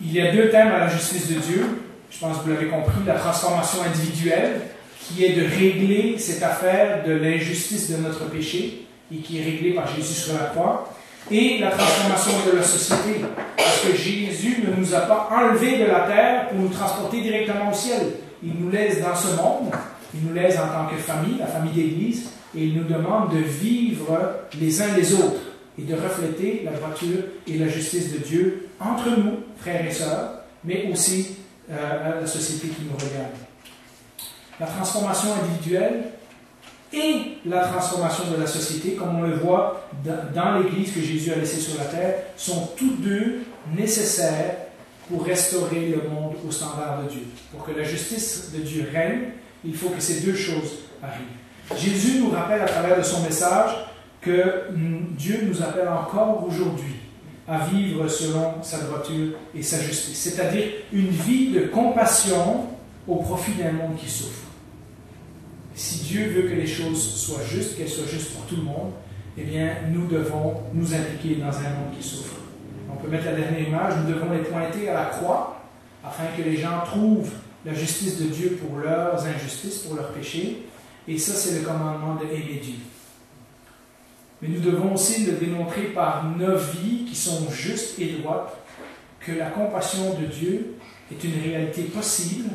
il y a deux thèmes à la justice de Dieu. Je pense que vous l'avez compris, la transformation individuelle, qui est de régler cette affaire de l'injustice de notre péché, et qui est réglée par Jésus sur la croix, et la transformation de la société, parce que Jésus ne nous a pas enlevés de la terre pour nous transporter directement au ciel. Il nous laisse dans ce monde, il nous laisse en tant que famille, la famille d'Église, et il nous demande de vivre les uns les autres, et de refléter la droiture et la justice de Dieu entre nous, frères et sœurs, mais aussi à la société qui nous regarde. La transformation individuelle et la transformation de la société, comme on le voit dans l'Église que Jésus a laissée sur la terre, sont tous deux nécessaires pour restaurer le monde au standard de Dieu. Pour que la justice de Dieu règne, il faut que ces deux choses arrivent. Jésus nous rappelle à travers de son message que Dieu nous appelle encore aujourd'hui à vivre selon sa droiture et sa justice, c'est-à-dire une vie de compassion au profit d'un monde qui souffre. Si Dieu veut que les choses soient justes, qu'elles soient justes pour tout le monde, eh bien, nous devons nous impliquer dans un monde qui souffre. On peut mettre la dernière image, nous devons les pointer à la croix, afin que les gens trouvent la justice de Dieu pour leurs injustices, pour leurs péchés, et ça, c'est le commandement de aimer Dieu. Mais nous devons aussi le démontrer par nos vies qui sont justes et droites, que la compassion de Dieu est une réalité possible,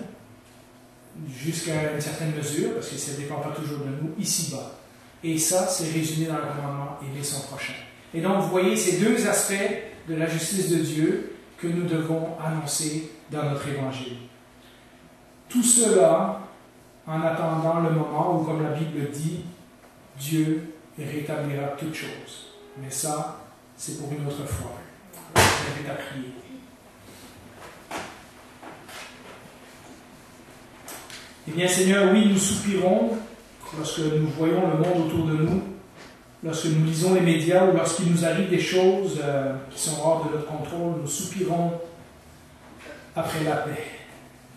jusqu'à une certaine mesure, parce que ça ne dépend pas toujours de nous, ici-bas. Et ça, c'est résumé dans le commandement « aimer son prochain ». Et donc, vous voyez ces deux aspects de la justice de Dieu que nous devons annoncer dans notre Évangile. Tout cela en attendant le moment où, comme la Bible dit, Dieu rétablira toutes choses. Mais ça, c'est pour une autre fois. Je vais à prier. Eh bien, Seigneur, oui, nous soupirons lorsque nous voyons le monde autour de nous, lorsque nous lisons les médias ou lorsqu'il nous arrive des choses qui sont hors de notre contrôle. Nous soupirons après la paix.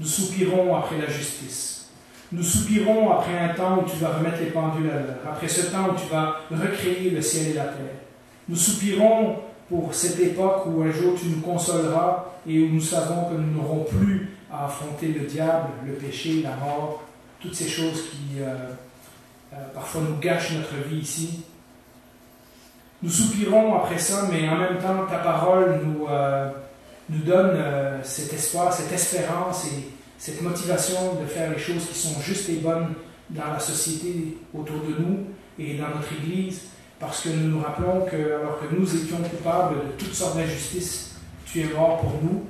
Nous soupirons après la justice. Nous soupirons après un temps où tu vas remettre les pendules à l'heure, après ce temps où tu vas recréer le ciel et la terre. Nous soupirons pour cette époque où un jour tu nous consoleras et où nous savons que nous n'aurons plus à affronter le diable, le péché, la mort, toutes ces choses qui parfois nous gâchent notre vie ici. Nous soupirons après ça, mais en même temps, ta parole nous donne cet espoir, cette espérance et cette motivation de faire les choses qui sont justes et bonnes dans la société autour de nous et dans notre Église, parce que nous nous rappelons que, alors que nous étions coupables de toutes sortes d'injustices, tu es mort pour nous,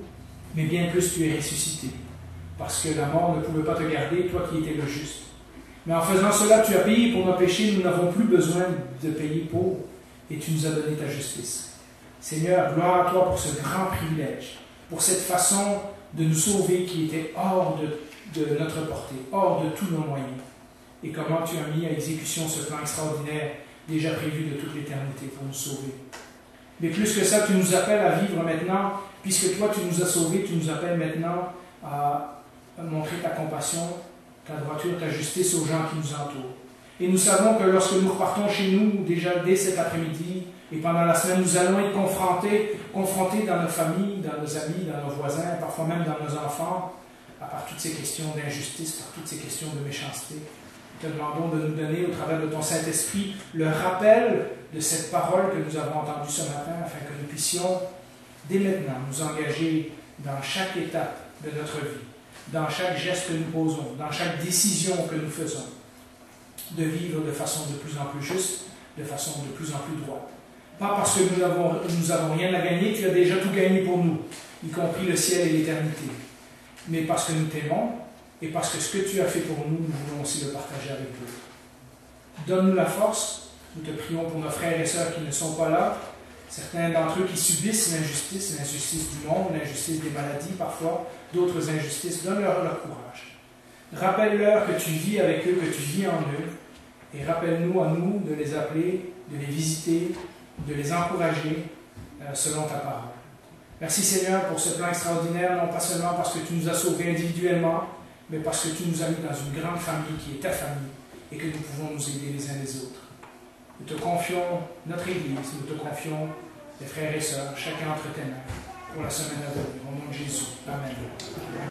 mais bien plus tu es ressuscité, parce que la mort ne pouvait pas te garder, toi qui étais le juste. Mais en faisant cela, tu as payé pour nos péchés, nous n'avons plus besoin de payer pour, et tu nous as donné ta justice. Seigneur, gloire à toi pour ce grand privilège, pour cette façon de nous sauver qui était hors de notre portée, hors de tous nos moyens. Et comment tu as mis à exécution ce plan extraordinaire déjà prévu de toute l'éternité pour nous sauver. Mais plus que ça, tu nous appelles à vivre maintenant, puisque toi tu nous as sauvés, tu nous appelles maintenant à montrer ta compassion, ta droiture, ta justice aux gens qui nous entourent. Et nous savons que lorsque nous repartons chez nous, déjà dès cet après-midi, et pendant la semaine, nous allons être confrontés dans nos familles, dans nos amis, dans nos voisins, parfois même dans nos enfants, par toutes ces questions d'injustice, par toutes ces questions de méchanceté. Nous te demandons de nous donner, au travers de ton Saint-Esprit, le rappel de cette parole que nous avons entendue ce matin, afin que nous puissions, dès maintenant, nous engager dans chaque étape de notre vie, dans chaque geste que nous posons, dans chaque décision que nous faisons, de vivre de façon de plus en plus juste, de façon de plus en plus droite. Pas parce que nous avons rien à gagner, tu as déjà tout gagné pour nous, y compris le ciel et l'éternité, mais parce que nous t'aimons et parce que ce que tu as fait pour nous, nous voulons aussi le partager avec d'autres. Donne-nous la force, nous te prions pour nos frères et sœurs qui ne sont pas là, certains d'entre eux qui subissent l'injustice du monde, l'injustice des maladies parfois, d'autres injustices, donne-leur leur courage. Rappelle-leur que tu vis avec eux, que tu vis en eux, et rappelle-nous à nous de les appeler, de les visiter, de les encourager selon ta parole. Merci Seigneur pour ce plan extraordinaire, non pas seulement parce que tu nous as sauvés individuellement, mais parce que tu nous as mis dans une grande famille qui est ta famille et que nous pouvons nous aider les uns les autres. Nous te confions notre Église, nous te confions les frères et sœurs, chacun entre tes mains, pour la semaine à venir. Au nom de Jésus. Amen.